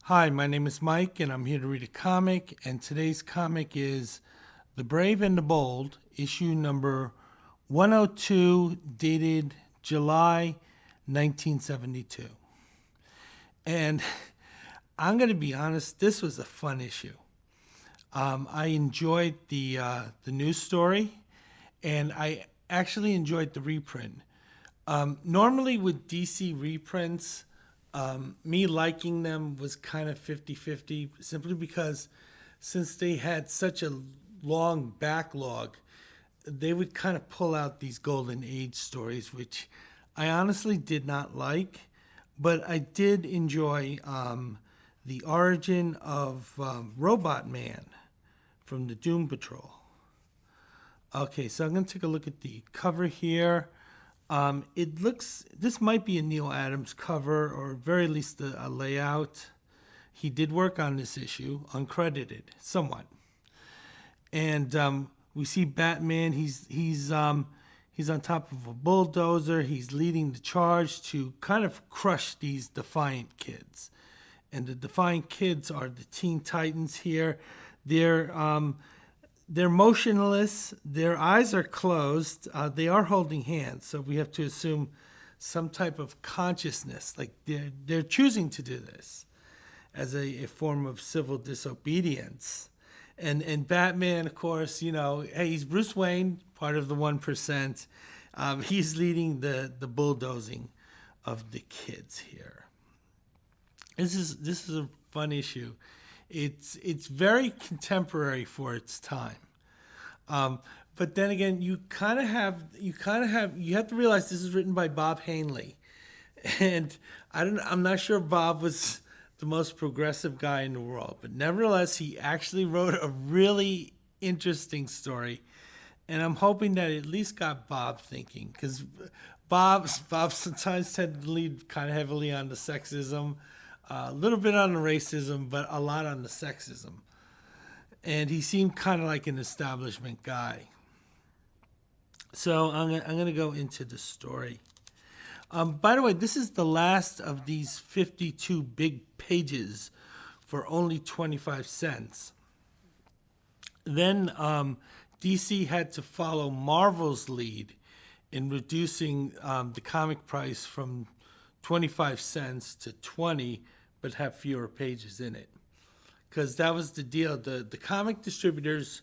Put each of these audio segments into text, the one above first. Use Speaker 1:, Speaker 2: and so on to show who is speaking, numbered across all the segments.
Speaker 1: Hi, my name is Mike, and I'm here to read a comic. And today's comic is The Brave and the Bold, issue number 102, dated July 1972. And I'm going to be honest, this was a fun issue. I enjoyed the news story, and I actually enjoyed the reprint. Normally with DC reprints, me liking them was kind of 50-50, simply because since they had such a long backlog, they would kind of pull out these golden age stories, which I honestly did not like, but I did enjoy the origin of Robot Man from the Doom Patrol. Okay, so I'm going to take a look at the cover here. This might be a Neal Adams cover, or at very least a layout. He did work on this issue, uncredited, somewhat. And we see Batman. He's on top of a bulldozer. He's leading the charge to kind of crush these Defiant kids. And the Defiant kids are the Teen Titans here. They're motionless. Their eyes are closed. They are holding hands, so we have to assume some type of consciousness. Like they're choosing to do this as a form of civil disobedience. And Batman, of course, hey, he's Bruce Wayne, part of the 1%. He's leading the bulldozing of the kids here. This is a fun issue. It's very contemporary for its time, but then again, you have to realize this is written by Bob Hanley, and I'm not sure Bob was the most progressive guy in the world, but nevertheless, he actually wrote a really interesting story, and I'm hoping that it at least got Bob thinking, because Bob sometimes tended to lead kind of heavily on the sexism. A little bit on the racism, but a lot on the sexism. And he seemed kind of like an establishment guy. So I'm going to go into the story. By the way, this is the last of these 52 big pages for only 25 cents. Then DC had to follow Marvel's lead in reducing the comic price from 25 cents to 20, but have fewer pages in it. Because that was the deal. The comic distributors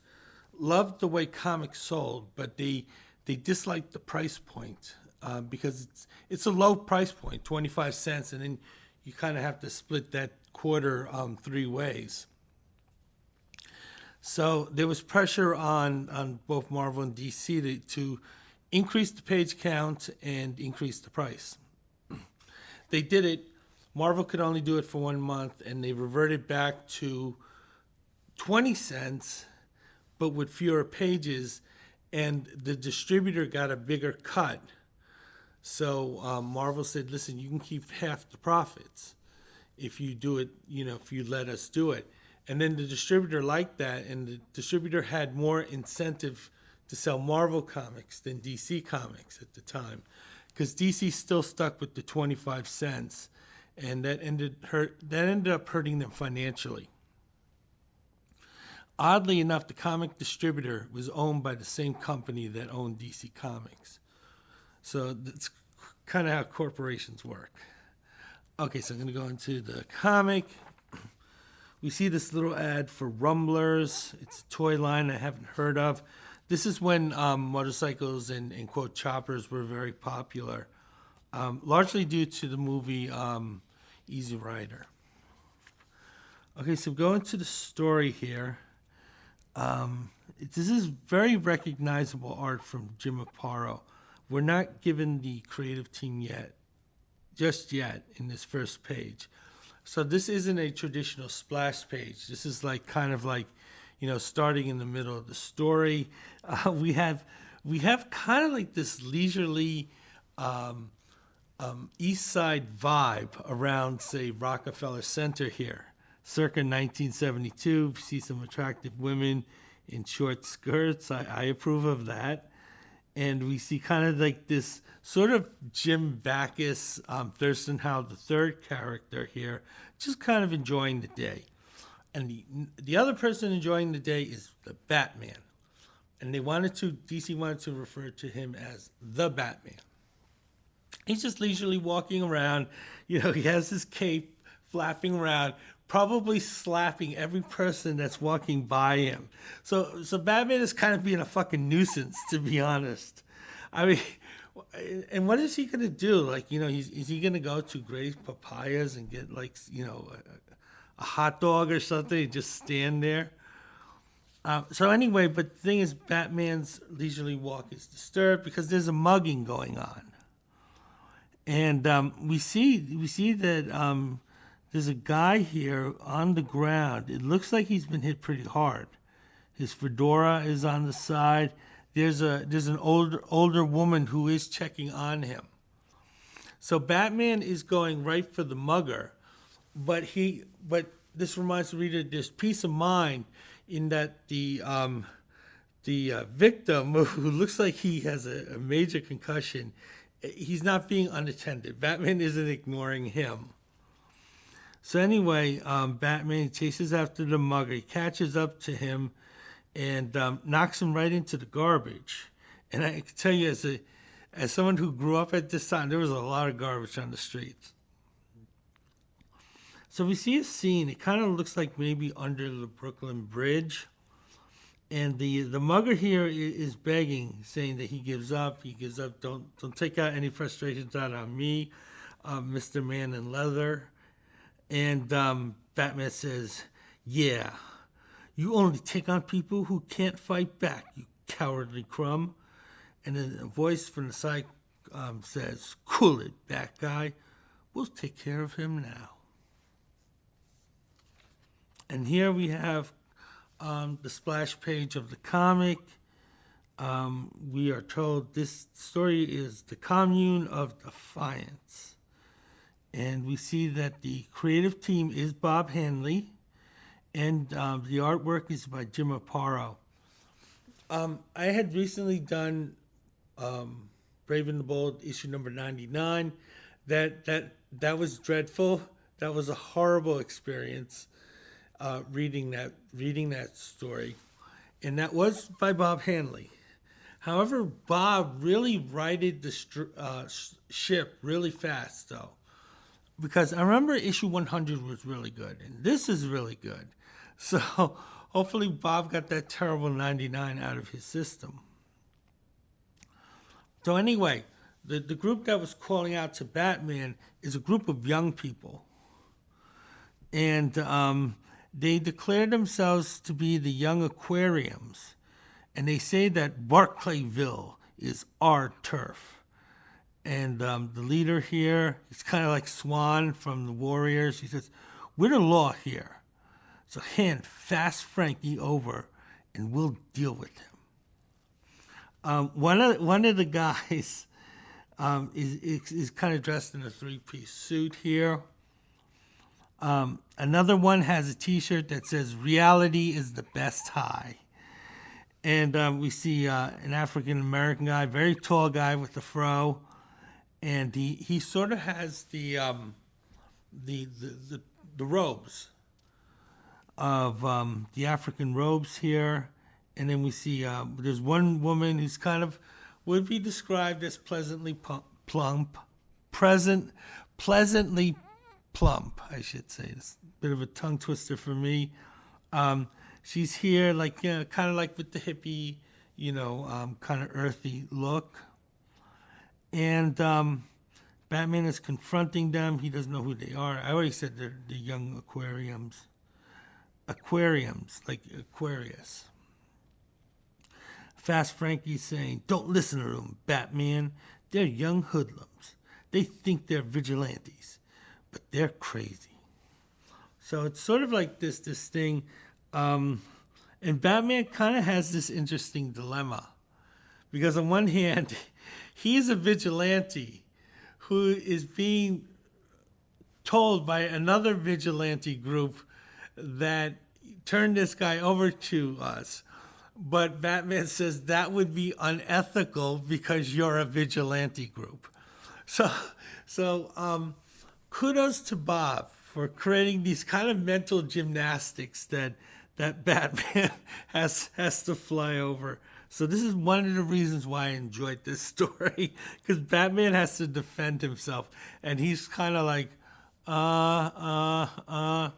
Speaker 1: loved the way comics sold, but they disliked the price point because it's a low price point, 25 cents, and then you kind of have to split that quarter 3 ways. So there was pressure on both Marvel and DC to increase the page count and increase the price. They did it. Marvel could only do it for 1 month, and they reverted back to 20 cents, but with fewer pages, and the distributor got a bigger cut. So Marvel said, listen, you can keep half the profits if you do it, if you let us do it. And then the distributor liked that, and the distributor had more incentive to sell Marvel comics than DC comics at the time, because DC still stuck with the 25 cents, and that ended up hurting them financially. Oddly enough, the comic distributor was owned by the same company that owned DC Comics. So that's kind of how corporations work. Okay, so I'm going to go into the comic. We see this little ad for Rumblers. It's a toy line I haven't heard of. This is when motorcycles and quote choppers were very popular, largely due to the movie Easy Rider. Okay, so going to the story here. This is very recognizable art from Jim Aparo. We're not given the creative team just yet in this first page. So this isn't a traditional splash page. This is kind of like starting in the middle of the story. We have kind of like this leisurely East Side vibe around, say, Rockefeller Center here. Circa 1972, we see some attractive women in short skirts. I approve of that. and we see kind of like this sort of Jim Backus, Thurston Howell the third character here, just kind of enjoying the day. And the other person enjoying the day is the Batman. And DC wanted to refer to him as the Batman. He's just leisurely walking around. He has his cape flapping around, probably slapping every person that's walking by him. So Batman is kind of being a fucking nuisance, to be honest. I mean, and what is he going to do? Like, is he going to go to Gray's Papayas and get, like, a hot dog or something and just stand there? So anyway, but the thing is, Batman's leisurely walk is disturbed because there's a mugging going on. And we see that there's a guy here on the ground. It looks like he's been hit pretty hard. His fedora is on the side. There's an older woman who is checking on him. So Batman is going right for the mugger, but this reminds the reader there's peace of mind in that the victim, who looks like he has a major concussion, he's not being unattended. Batman isn't ignoring him. So anyway, Batman chases after the mugger. He catches up to him and knocks him right into the garbage. And I can tell you, as someone who grew up at this time, there was a lot of garbage on the streets. So we see a scene. It kind of looks like maybe under the Brooklyn Bridge. And the mugger here is begging, saying that he gives up. He gives up. Don't take out any frustrations out on me, Mr. Man in Leather. And Batman says, "Yeah, you only take on people who can't fight back, you cowardly crumb." And then a voice from the side says, "Cool it, Bat Guy. We'll take care of him now." And here we have the splash page of the comic. We are told this story is the Commune of Defiance. And we see that the creative team is Bob Hanley, and the artwork is by Jim Aparo. I had recently done Brave and the Bold issue number 99. That was dreadful. That was a horrible experience. Reading that story, and that was by Bob Hanley. However, Bob really righted the ship really fast, though, because I remember issue 100 was really good, and this is really good. So hopefully Bob got that terrible 99 out of his system. So anyway, the group that was calling out to Batman is a group of young people, and they declare themselves to be the Young Aquariums, and they say that Barclayville is our turf. And the leader here is kind of like Swan from the Warriors. He says, "We're the law here, so hand Fast Frankie over, and we'll deal with him." One of the guys is kind of dressed in a three-piece suit here. Another one has a T-shirt that says "Reality is the best high," and we see an African American guy, very tall guy with the fro, and he sort of has the robes of the African robes here, and then we see there's one woman who's kind of would be described as pleasantly plump, pleasantly plump, I should say. It's a bit of a tongue twister for me. She's here, like, kind of like with the hippie, kind of earthy look. And Batman is confronting them. He doesn't know who they are. I already said they're the Young Aquariums. Aquariums, like Aquarius. Fast Frankie's saying, "Don't listen to them, Batman. They're young hoodlums. They think they're vigilantes, but they're crazy." So it's sort of like this thing. And Batman kind of has this interesting dilemma. Because on one hand, he's a vigilante who is being told by another vigilante group that turn this guy over to us. But Batman says that would be unethical because you're a vigilante group. So, so kudos to Bob for creating these kind of mental gymnastics that Batman has to fly over. So this is one of the reasons why I enjoyed this story, because Batman has to defend himself, and he's kind of like, uh.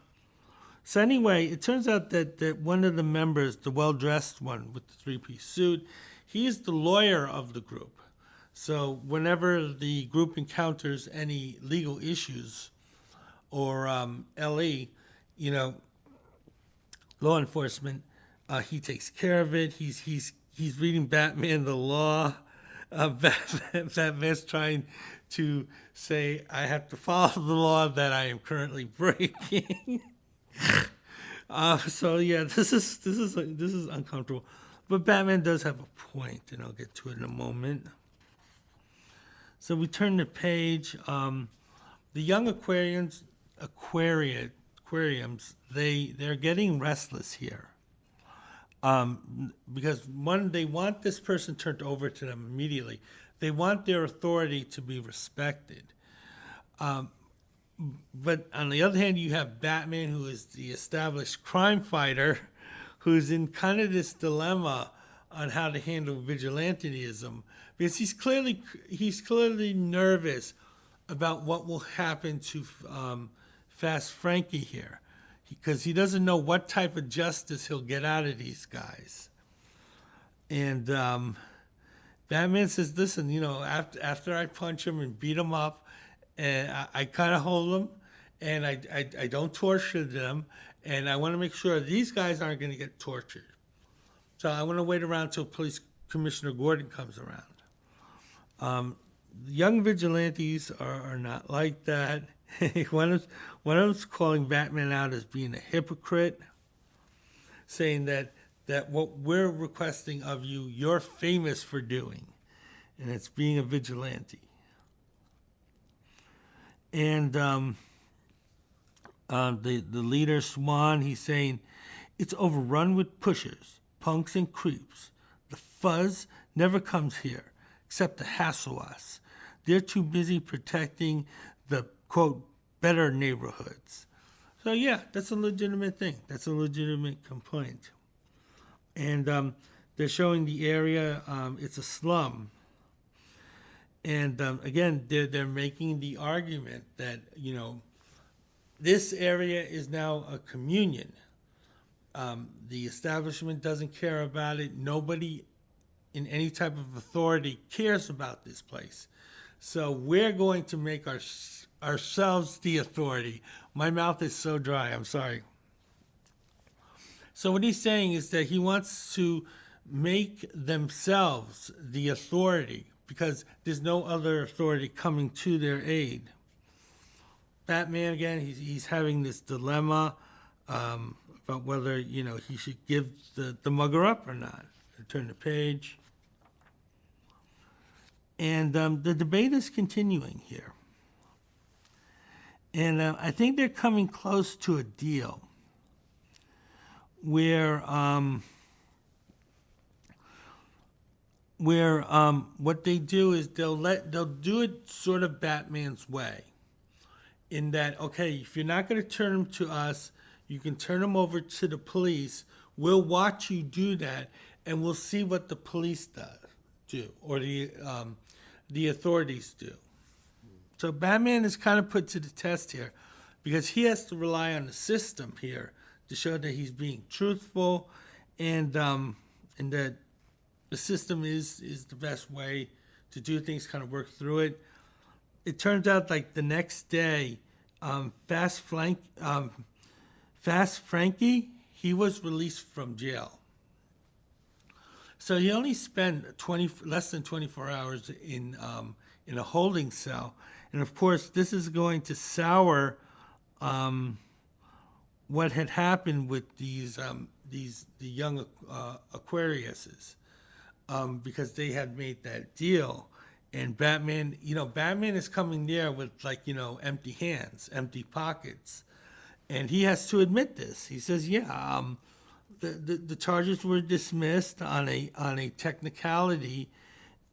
Speaker 1: So anyway, it turns out that one of the members, the well-dressed one with the three-piece suit, he is the lawyer of the group. So whenever the group encounters any legal issues or LE, you know, law enforcement, he takes care of it. He's reading Batman the law. Batman's trying to say, I have to follow the law that I am currently breaking. So yeah, this is uncomfortable, but Batman does have a point, and I'll get to it in a moment. So we turn the page. The young aquariums, they're getting restless here, because one, they want this person turned over to them immediately. They want their authority to be respected. But on the other hand, you have Batman, who is the established crime fighter, who's in kind of this dilemma on how to handle vigilantism, because he's clearly nervous about what will happen to Fast Frankie here, because he doesn't know what type of justice he'll get out of these guys. And Batman says, "Listen, you know, after I punch him and beat him up, and I kind of hold them, and I don't torture them, and I want to make sure these guys aren't going to get tortured. So I want to wait around till Police Commissioner Gordon comes around." Young vigilantes are not like that. one of them's calling Batman out as being a hypocrite, saying that what we're requesting of you, you're famous for doing, and it's being a vigilante. And the leader, Swan, he's saying, it's overrun with pushers, punks, and creeps. The fuzz never comes here except to hassle us. They're too busy protecting the, quote, better neighborhoods. So, yeah, that's a legitimate thing. That's a legitimate complaint. And they're showing the area, it's a slum. And again, they're making the argument that, you know, this area is now a communion. The establishment doesn't care about it. Nobody in any type of authority cares about this place. So we're going to make ourselves the authority. My mouth is so dry, I'm sorry. So what he's saying is that he wants to make themselves the authority, because there's no other authority coming to their aid. Batman, again, he's having this dilemma about whether, you know, he should give the mugger up or not. I turn the page. And the debate is continuing here. And I think they're coming close to a deal where what they do is they'll do it sort of Batman's way, in that, okay, if you're not going to turn them to us, you can turn them over to the police. We'll watch you do that, and we'll see what the police do, or the authorities do. So Batman is kind of put to the test here, because he has to rely on the system here to show that he's being truthful, and that the system is the best way to do things, kind of work through it. It turns out, like, the next day, Fast Frankie, he was released from jail. So he only spent less than 24 hours in a holding cell. And of course, this is going to sour what had happened with the young Aquariuses, because they had made that deal. And Batman is coming there with, like, you know, empty hands, empty pockets. And he has to admit this. He says, yeah, the charges were dismissed on a technicality,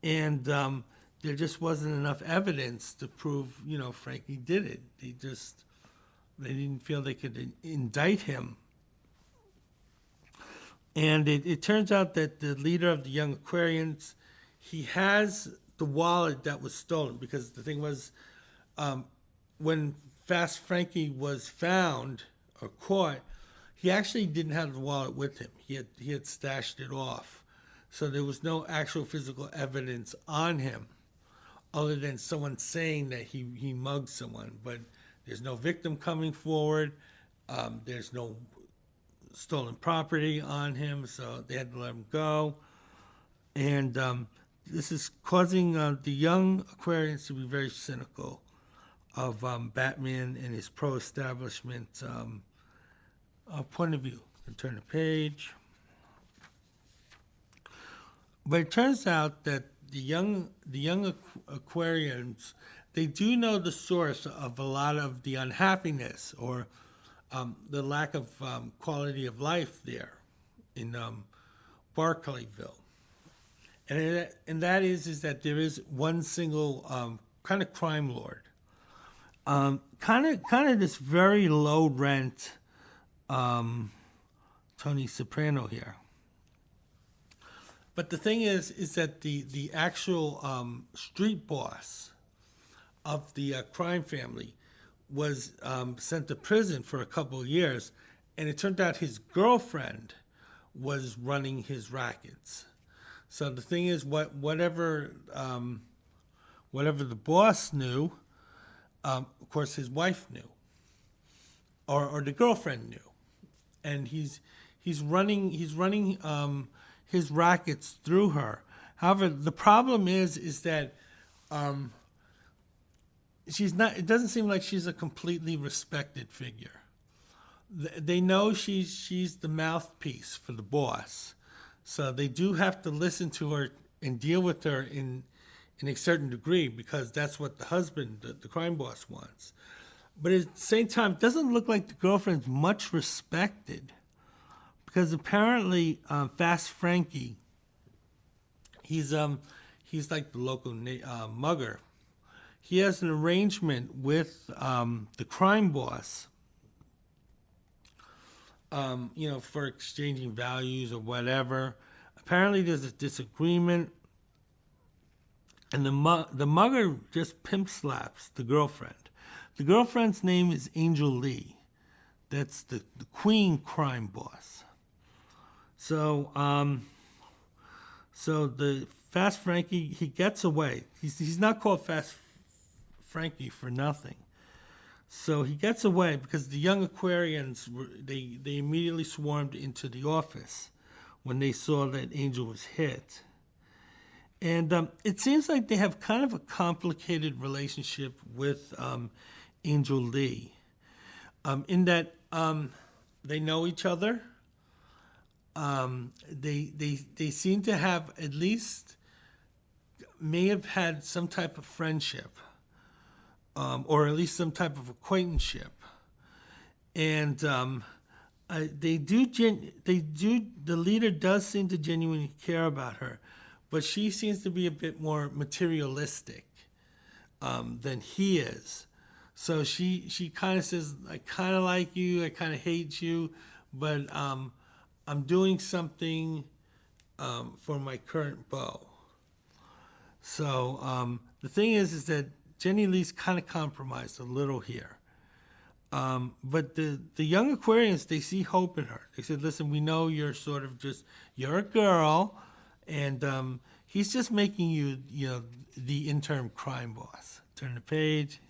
Speaker 1: and there just wasn't enough evidence to prove, Frankie did it. They didn't feel they could indict him. And it turns out that the leader of the Young Aquarians, he has the wallet that was stolen, because the thing was, when Fast Frankie was found or caught, he actually didn't have the wallet with him. He had stashed it off. So there was no actual physical evidence on him other than someone saying that he mugged someone. But there's no victim coming forward. There's no stolen property on him, so they had to let him go. And this is causing the young Aquarians to be very cynical of Batman and his pro-establishment point of view. Turn the page. But it turns out that the young Aquarians, they do know the source of a lot of the unhappiness or the lack of quality of life there in Barclayville. And that is that there is one single kind of crime lord, kind of this very low rent Tony Soprano here. But the thing is that the actual street boss of the crime family was sent to prison for a couple of years, and it turned out his girlfriend was running his rackets. So the thing is, whatever the boss knew, of course his wife knew, or the girlfriend knew, and he's running his rackets through her. However, the problem is that she's not. It doesn't seem like she's a completely respected figure. They know she's the mouthpiece for the boss, so they do have to listen to her and deal with her in a certain degree, because that's what the husband, the crime boss, wants. But at the same time, it doesn't look like the girlfriend's much respected, because apparently Fast Frankie, he's like the local mugger. He has an arrangement with the crime boss, for exchanging values or whatever. Apparently there's a disagreement, and the mugger just pimp slaps the girlfriend. The girlfriend's name is Angel Lee. That's the queen crime boss. So the Fast Frankie, he gets away. He's not called Fast Frankie for nothing. So he gets away because the young Aquarians, they immediately swarmed into the office when they saw that Angel was hit. And it seems like they have kind of a complicated relationship with Angel Lee, in that they know each other. They seem to have may have had some type of friendship, or at least some type of acquaintanceship, and the leader does seem to genuinely care about her, but she seems to be a bit more materialistic than he is. So she kind of says, I kind of like you, I kind of hate you, but I'm doing something for my current beau. So the thing is that Jenny Lee's kind of compromised a little here. But the young Aquarians, they see hope in her. They said, listen, we know you're you're a girl, and he's just making you, the interim crime boss. Turn the page.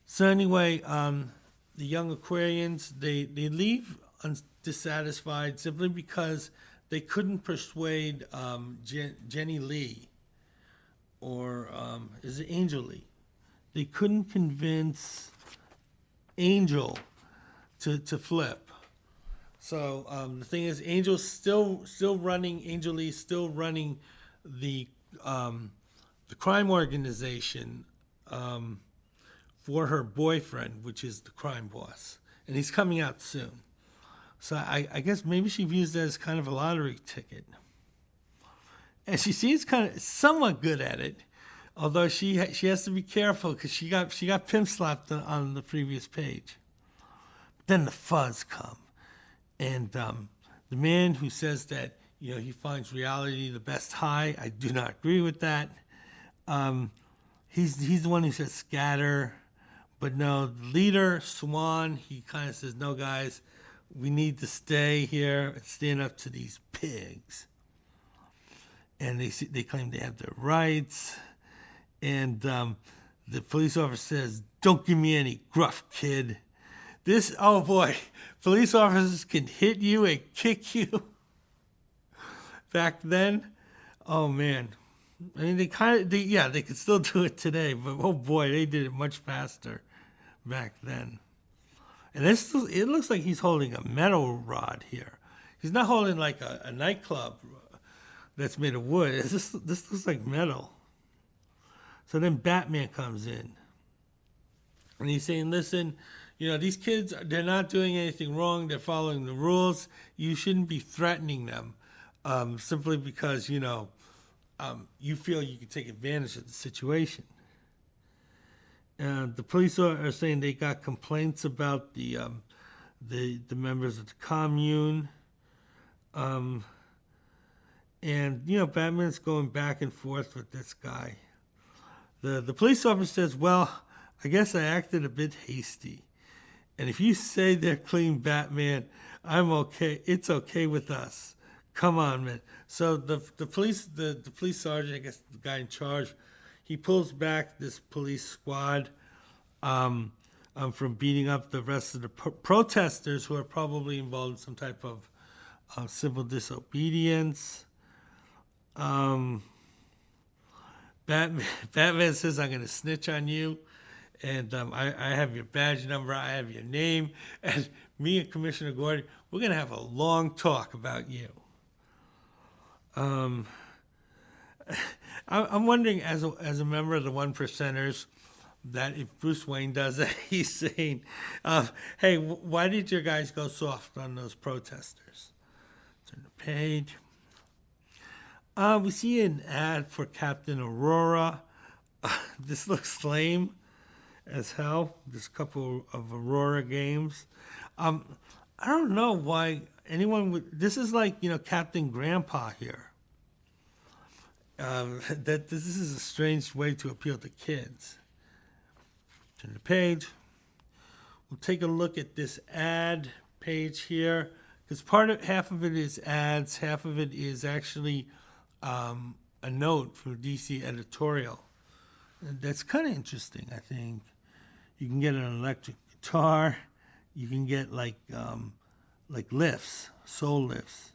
Speaker 1: So anyway, the young Aquarians, they leave dissatisfied simply because they couldn't persuade Jenny Lee, or is it Angel Lee? They couldn't convince Angel to flip. So the thing is, Angel's still running. Angel Lee's still running the crime organization for her boyfriend, which is the crime boss, and he's coming out soon. So I guess maybe she views that as kind of a lottery ticket. And she seems kind of somewhat good at it, although she has to be careful because she got pimp slapped on the previous page. Then the fuzz come, and the man who says that he finds reality the best high. I do not agree with that. He's the one who says scatter, but no, the leader Swan. He kind of says, no guys, we need to stay here and stand up to these pigs. And they claim they have their rights. And the police officer says, don't give me any gruff, kid. Oh boy, police officers can hit you and kick you. Back then, oh man. I mean, they could still do it today, but oh boy, they did it much faster back then. And it looks like he's holding a metal rod here. He's not holding like a nightclub that's made of wood. This looks like metal. So then Batman comes in. And he's saying, listen, these kids, they're not doing anything wrong. They're following the rules. You shouldn't be threatening them simply because, you feel you can take advantage of the situation. The police are saying they got complaints about the members of the commune. And, Batman's going back and forth with this guy. The police officer says, well, I guess I acted a bit hasty. And if you say they're clean, Batman, I'm okay. It's okay with us. Come on, man. So the police sergeant, I guess the guy in charge, he pulls back this police squad from beating up the rest of the protesters who are probably involved in some type of civil disobedience. Batman says, I'm going to snitch on you. And I have your badge number. I have your name. And me and Commissioner Gordon, we're going to have a long talk about you. I'm wondering, as a member of the One Percenters, that if Bruce Wayne does that, he's saying, hey, why did your guys go soft on those protesters? Turn the page. We see an ad for Captain Aurora. This looks lame as hell. There's a couple of Aurora games. I don't know why anyone would. This is like Captain Grandpa here. That this is a strange way to appeal to kids. Turn the page. We'll take a look at this ad page here, because half of it is ads, half of it is actually a note from DC editorial. That's kind of interesting, I think. You can get an electric guitar. You can get like lifts, soul lifts,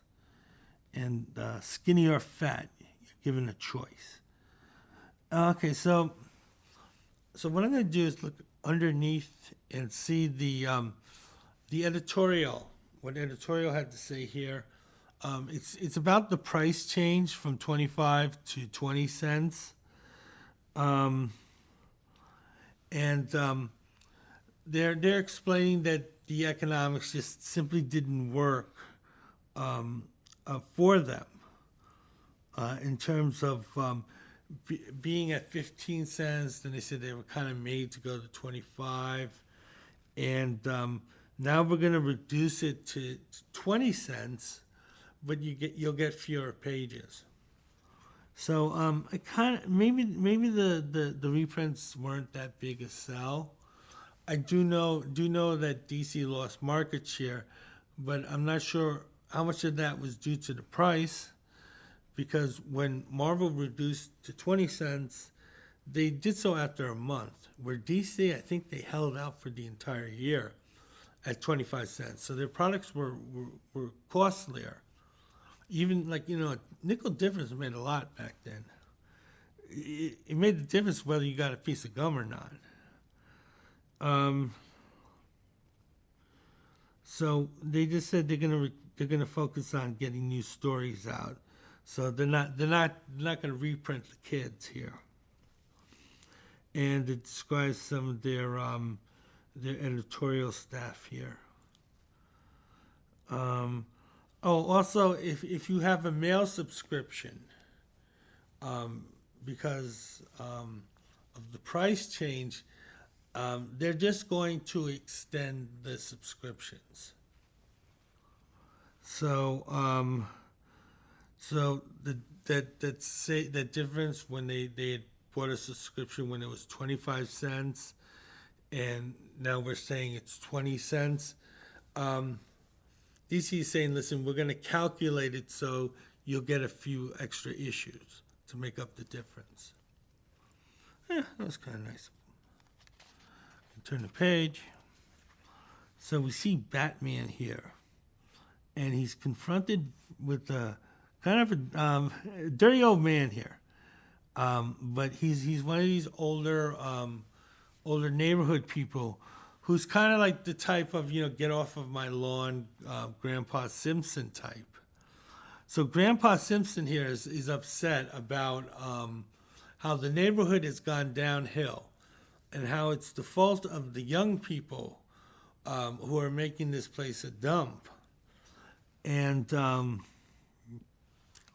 Speaker 1: and skinny or fat. You're given a choice. Okay, so what I'm going to do is look underneath and see the editorial. What editorial had to say here. It's about the price change from 25 to 20 cents. They're explaining that the economics just simply didn't work for them in terms of being at 15 cents. Then they said they were kind of made to go to 25, and now we're going to reduce it to 20 cents, but you'll get fewer pages. So I kind of maybe the reprints weren't that big a sell. I do know that DC lost market share, but I'm not sure how much of that was due to the price, because when Marvel reduced to 20 cents, they did so after a month, where DC, I think they held out for the entire year at 25 cents. So their products were costlier. Even a nickel difference made a lot back then. It made the difference whether you got a piece of gum or not. So they just said they're gonna focus on getting new stories out. So they're not gonna reprint the kids here. And it describes some of their editorial staff here. Also, if you have a mail subscription, because of the price change, they're just going to extend the subscriptions. So, so that difference when they had bought a subscription when it was 25 cents, and now we're saying it's 20 cents. DC is saying, listen, we're going to calculate it so you'll get a few extra issues to make up the difference. Yeah, that was kind of nice. Turn the page. So we see Batman here, and he's confronted with a kind of a dirty old man here. But he's one of these older neighborhood people who's kind of like the type of, get off of my lawn, Grandpa Simpson type. So Grandpa Simpson here is upset about how the neighborhood has gone downhill and how it's the fault of the young people who are making this place a dump. And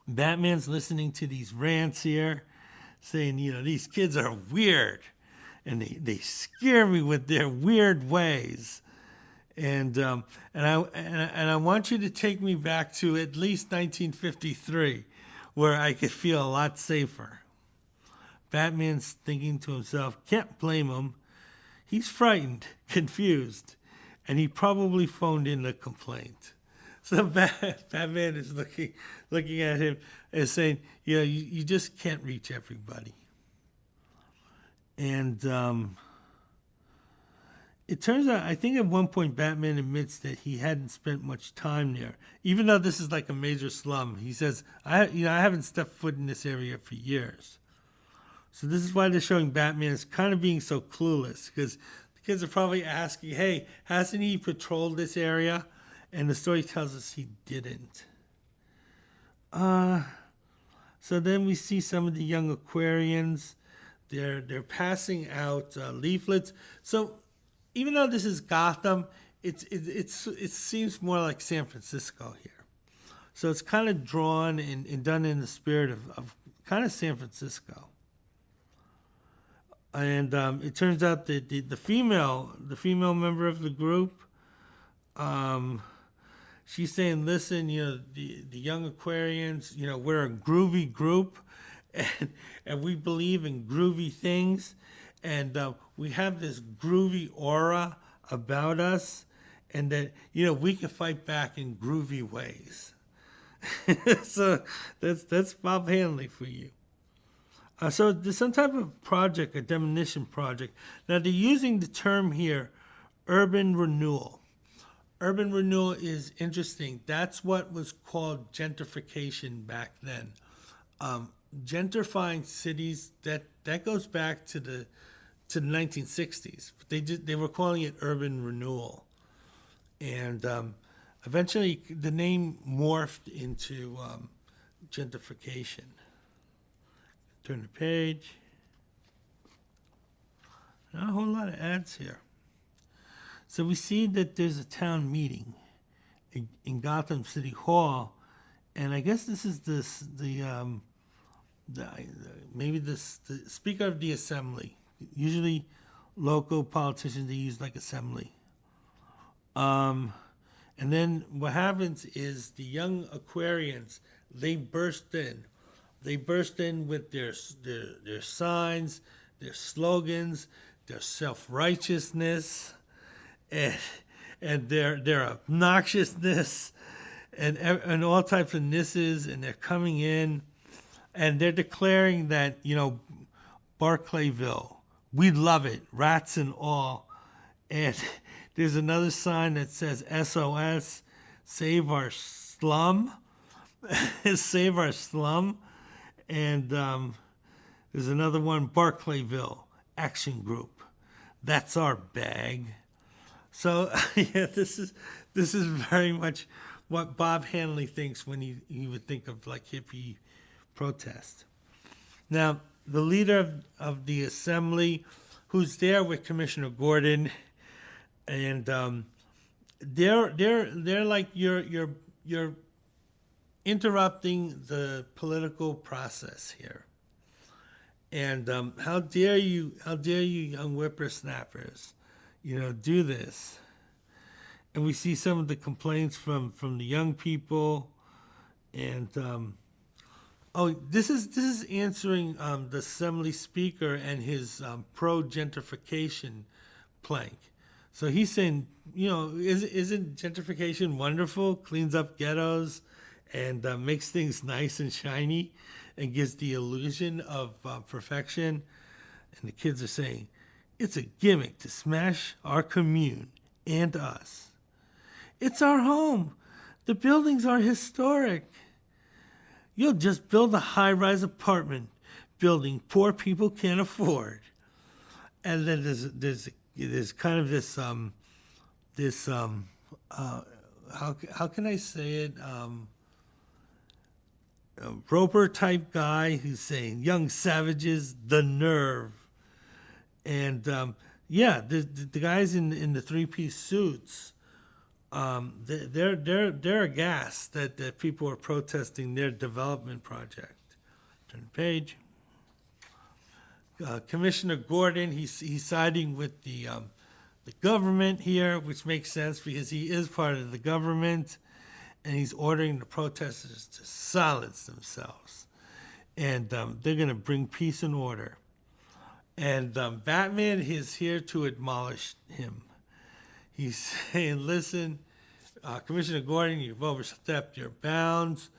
Speaker 1: Batman's listening to these rants here, saying, these kids are weird, and they scare me with their weird ways. And I want you to take me back to at least 1953, where I could feel a lot safer. Batman's thinking to himself, can't blame him. He's frightened, confused, and he probably phoned in a complaint. So Batman is looking at him and saying, you just can't reach everybody. And it turns out, I think at one point Batman admits that he hadn't spent much time there, even though this is like a major slum. He says, I haven't stepped foot in this area for years. So this is why they're showing Batman as kind of being so clueless, because the kids are probably asking, hey, hasn't he patrolled this area? And the story tells us he didn't. So then we see some of the young Aquarians. They're passing out leaflets. So even though this is Gotham, it seems more like San Francisco here. So it's kind of drawn and done in the spirit of kind of San Francisco. And it turns out that the female member of the group, she's saying, listen, the young Aquarians, we're a groovy group, and we believe in groovy things, and we have this groovy aura about us, and that, we can fight back in groovy ways. So that's Bob Hanley for you. So there's some type of project, a demolition project. Now they're using the term here, urban renewal. Urban renewal is interesting. That's what was called gentrification back then. Gentrifying cities, that goes back to the 1960s. They were calling it urban renewal, and eventually the name morphed into gentrification. Turn the page. Not a whole lot of ads here. So we see that there's a town meeting in Gotham City Hall, and I guess this is the Speaker of the Assembly. Usually, local politicians, they use like assembly. And then what happens is the young Aquarians, they burst in. They burst in with their signs, their slogans, their self-righteousness, and their obnoxiousness, and all types of nisses, and they're coming in, and they're declaring that, Barclayville, we love it, rats and all. And there's another sign that says SOS, save our slum, save our slum. And there's another one, Barclayville Action Group. That's our bag. So yeah, this is very much what Bob Hanley thinks when he would think of like hippie protest. Now, the leader of the assembly, who's there with Commissioner Gordon, and they're like you're interrupting the political process here. And how dare you, young whippersnappers, do this? And we see some of the complaints from the young people, and this is answering the Assembly Speaker and his pro gentrification plank. So he's saying, isn't gentrification wonderful? Cleans up ghettos and makes things nice and shiny and gives the illusion of perfection. And the kids are saying, it's a gimmick to smash our commune and us. It's our home. The buildings are historic. You'll just build a high-rise apartment building poor people can't afford. And then there's kind of this how can I say it, Roper type guy who's saying, young savages, the nerve. And the guys in the three-piece suits, they're aghast that people are protesting their development project. Turn the page. Commissioner Gordon, he's siding with the government here, which makes sense because he is part of the government, and he's ordering the protesters to silence themselves, and they're going to bring peace and order. And Batman is here to admonish him. He's saying, listen, Commissioner Gordon, you've overstepped your bounds.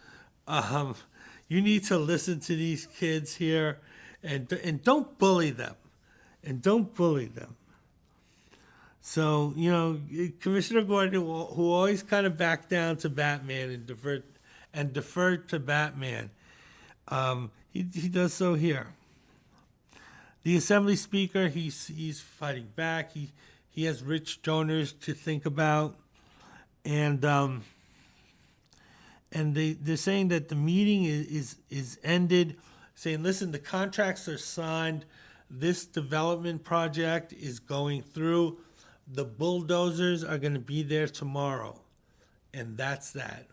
Speaker 1: You need to listen to these kids here and don't bully them. And don't bully them. So, Commissioner Gordon, who always kind of backed down to Batman and deferred to Batman, he does so here. The Assembly Speaker, he's fighting back. He has rich donors to think about, and they're saying that the meeting is ended, saying, listen, the contracts are signed, this development project is going through, the bulldozers are going to be there tomorrow, and that's that.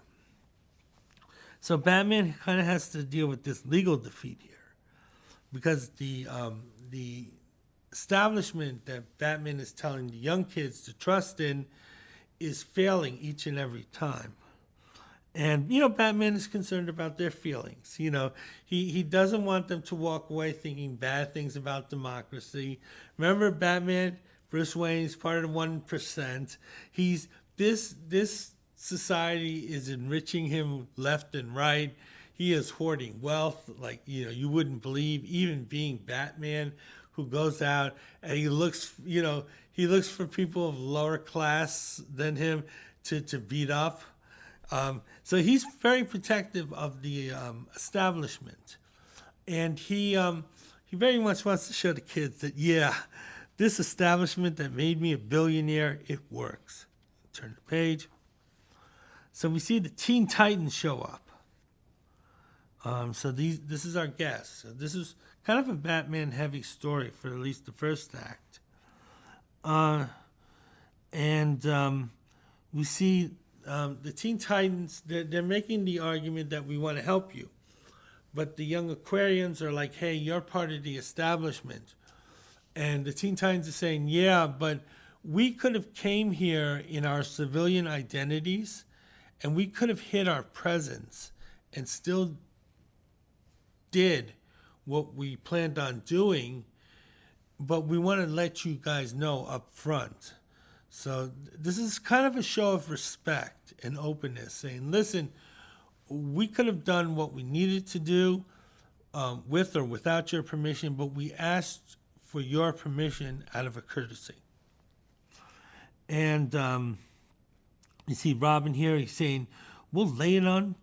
Speaker 1: So Batman kind of has to deal with this legal defeat here, because the establishment that Batman is telling the young kids to trust in is failing each and every time. And, Batman is concerned about their feelings. He doesn't want them to walk away thinking bad things about democracy. Remember, Batman, Bruce Wayne is part of the 1%. This society is enriching him left and right. He is hoarding wealth like, you wouldn't believe, even being Batman, who goes out and he looks for people of lower class than him to beat up. So he's very protective of the establishment. And he very much wants to show the kids that, this establishment that made me a billionaire, it works. Turn the page. So we see the Teen Titans show up. So this is our guest. So this is kind of a Batman-heavy story for at least the first act. We see the Teen Titans, they're making the argument that we want to help you. But the young Aquarians are like, hey, you're part of the establishment. And the Teen Titans are saying, yeah, but we could have came here in our civilian identities, and we could have hid our presence and still did what we planned on doing, but we want to let you guys know up front. So this is kind of a show of respect and openness, saying, listen, we could have done what we needed to do with or without your permission, but we asked for your permission out of a courtesy. And you see Robin here, he's saying, we'll lay it on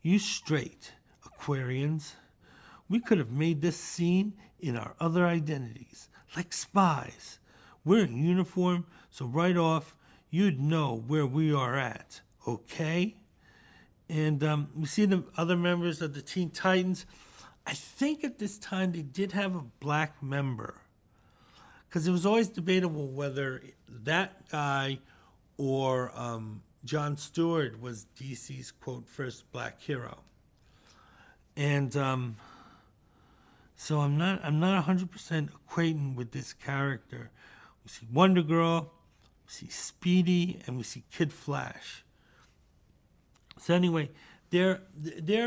Speaker 1: you straight, Aquarians. We could have made this scene in our other identities, like spies. We're in uniform, so right off, you'd know where we are at, okay? And we see the other members of the Teen Titans. I think at this time they did have a black member, because it was always debatable whether that guy or Jon Stewart was DC's quote first black hero. And so I'm not 100% acquainted with this character. We see Wonder Girl, we see Speedy, and we see Kid Flash. So anyway, they're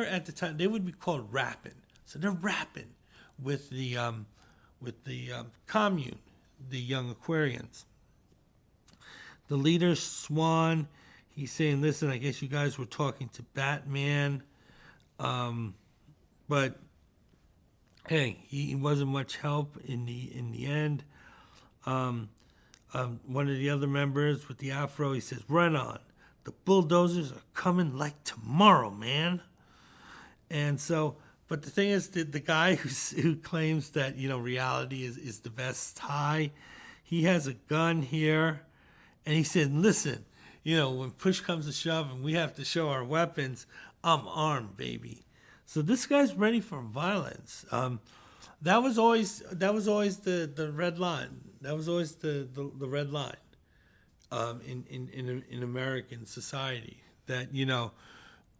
Speaker 1: at the time they would be called rapping. So they're rapping with the commune, the young Aquarians. The leader Swan, he's saying, "Listen, I guess you guys were talking to Batman, but hey, he wasn't much help in the end." One of the other members with the afro, he says, "Run on. The bulldozers are coming like tomorrow, man." And so, but the thing is, the guy who claims that reality is the best high, he has a gun here, and he said, "Listen, when push comes to shove and we have to show our weapons, I'm armed, baby." So this guy's ready for violence. That was always the red line. That was always the red line in American society. That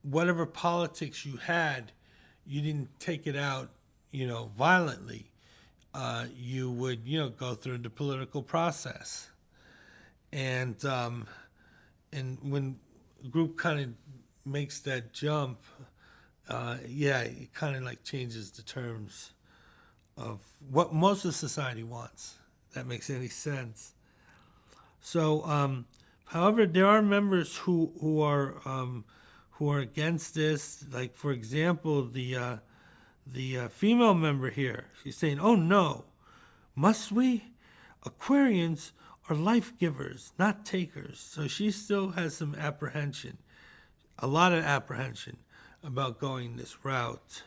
Speaker 1: whatever politics you had, you didn't take it out violently. You would go through the political process, and when a group kind of makes that jump, it kind of like changes the terms of what most of society wants. If that makes any sense. So, however, there are members who are against this. Like, for example, the female member here. She's saying, "Oh no, must we? Aquarians are life givers, not takers." So she still has some apprehension, a lot of apprehension about going this route.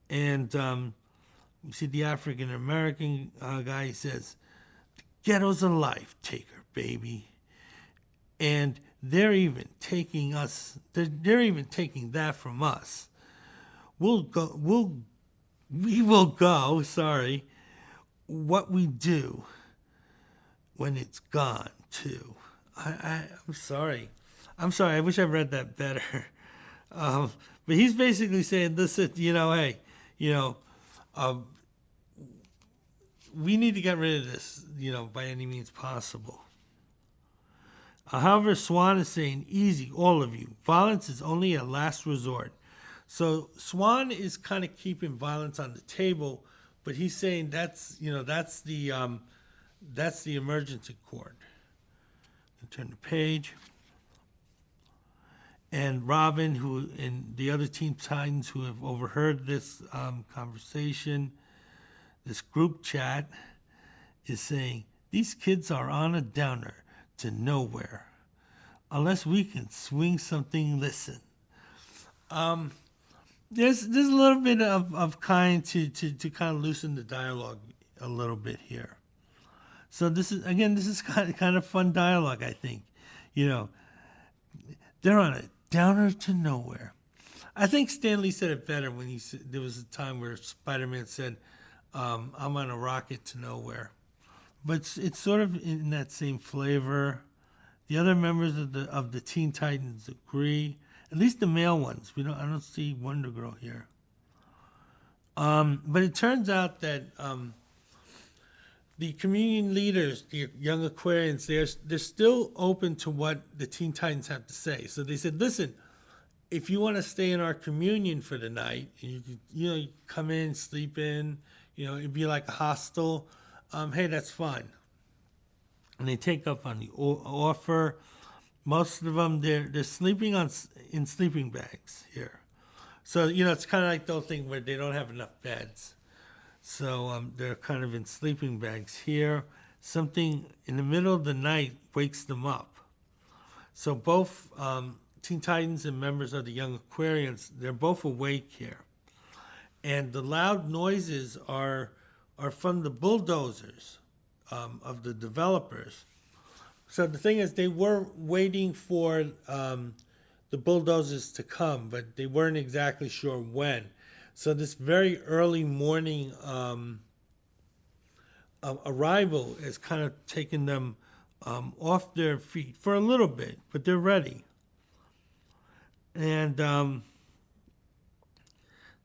Speaker 1: And you see the African American guy, he says, "The ghetto's a life taker, baby." And they're even taking us, they're even taking that from us. We will go, what we do when it's gone too. I'm sorry. I wish I read that better. But he's basically saying, "Listen, hey, we need to get rid of this, by any means possible." However, Swan is saying, "Easy, all of you. Violence is only a last resort." So Swan is kind of keeping violence on the table, but he's saying that's the emergency chord. Turn the page. And Robin, and the other Teen Titans who have overheard this conversation, this group chat, is saying, "These kids are on a downer to nowhere. Unless we can swing something, listen." There's a little bit of kind to kind of loosen the dialogue a little bit here. So this is kind of fun dialogue, I think. They're on a downer to nowhere. I think Stan Lee said it better when he said, there was a time where Spider-Man said, "I'm on a rocket to nowhere." But it's sort of in that same flavor. The other members of the Teen Titans agree, at least the male ones. I don't see Wonder Girl here. But it turns out that the communion leaders, the young Aquarians, they're still open to what the Teen Titans have to say. So they said, "Listen, if you want to stay in our communion for the night, you come in, sleep in, it'd be like a hostel. Hey, that's fine." And they take up on the offer. Most of them, they're sleeping in sleeping bags here. So it's kind of like the whole thing where they don't have enough beds. So they're kind of in sleeping bags here. Something in the middle of the night wakes them up. So both Teen Titans and members of the Young Aquarians, they're both awake here. And the loud noises are from the bulldozers of the developers. So the thing is, they were waiting for the bulldozers to come, but they weren't exactly sure when. So this very early morning arrival has kind of taken them off their feet for a little bit, but they're ready. And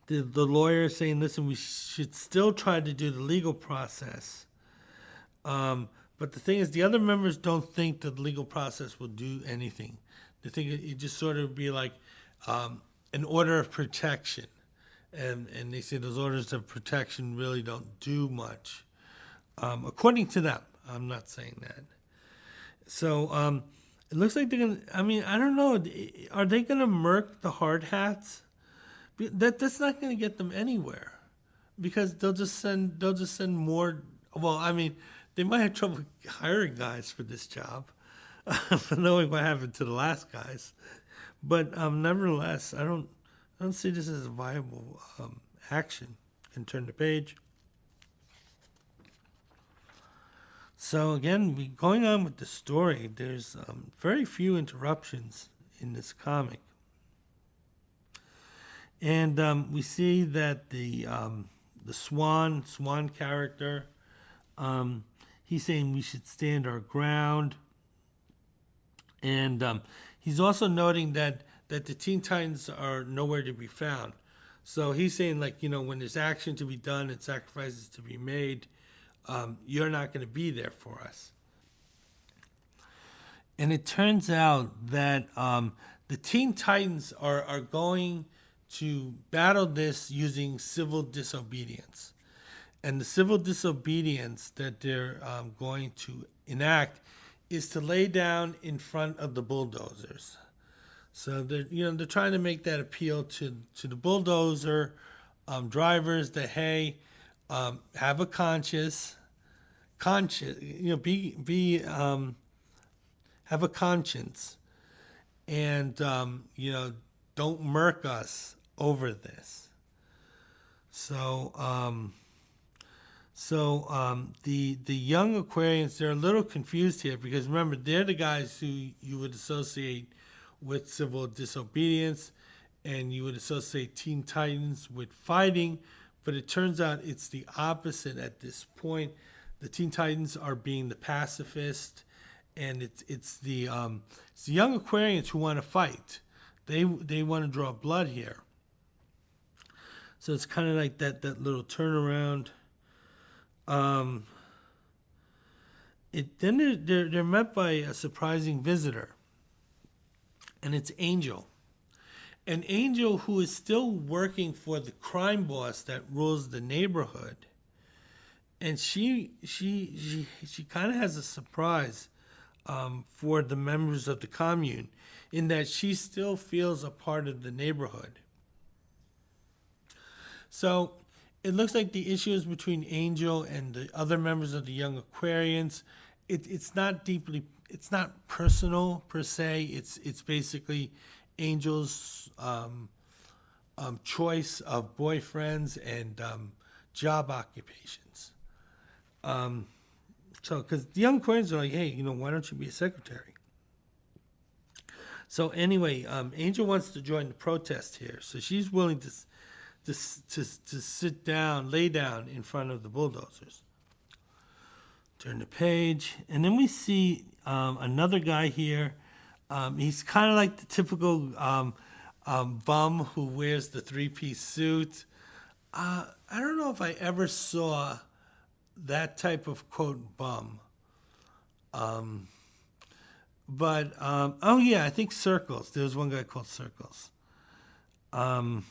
Speaker 1: the lawyer is saying, listen, we should still try to do the legal process. But the thing is, the other members don't think that the legal process will do anything. They think it just sort of be like an order of protection. And they say those orders of protection really don't do much. According to them. I'm not saying that. So it looks like they're going to, I mean, I don't know. Are they going to murk the hard hats? That's not going to get them anywhere, because they'll just send more. Well, I mean, they might have trouble hiring guys for this job, knowing what happened to the last guys. But nevertheless, I don't see this as a viable action. And turn the page. So again, going on with the story, there's very few interruptions in this comic. And we see that the Swan character, he's saying we should stand our ground. And he's also noting that the Teen Titans are nowhere to be found. So he's saying, like, when there's action to be done and sacrifices to be made, you're not going to be there for us. And it turns out that the Teen Titans are going to battle this using civil disobedience. And the civil disobedience that they're going to enact is to lay down in front of the bulldozers. So they're trying to make that appeal to the bulldozer drivers that, hey, have a conscience, have a conscience, and don't murk us over this. So the young Aquarians, they're a little confused here, because remember, they're the guys who you would associate with civil disobedience, and you would associate Teen Titans with fighting, but it turns out it's the opposite at this point. The Teen Titans are being the pacifist, and it's the young Aquarians who want to fight. They want to draw blood here. So it's kind of like that little turnaround. Then they're met by a surprising visitor, and it's Angel. An Angel who is still working for the crime boss that rules the neighborhood. And she kind of has a surprise for the members of the commune, in that she still feels a part of the neighborhood. So it looks like the issues between Angel and the other members of the Young Aquarians, it's not personal per se. It's basically Angel's choice of boyfriends and job occupations. So, because the Young Aquarians are like, hey, why don't you be a secretary? So anyway, Angel wants to join the protest here, so she's willing to sit down, lay down in front of the bulldozers. Turn the page, and then we see another guy here. He's kind of like the typical bum who wears the three-piece suit. I don't know if I ever saw that type of, quote, bum. But I think Circles. There was one guy called Circles. But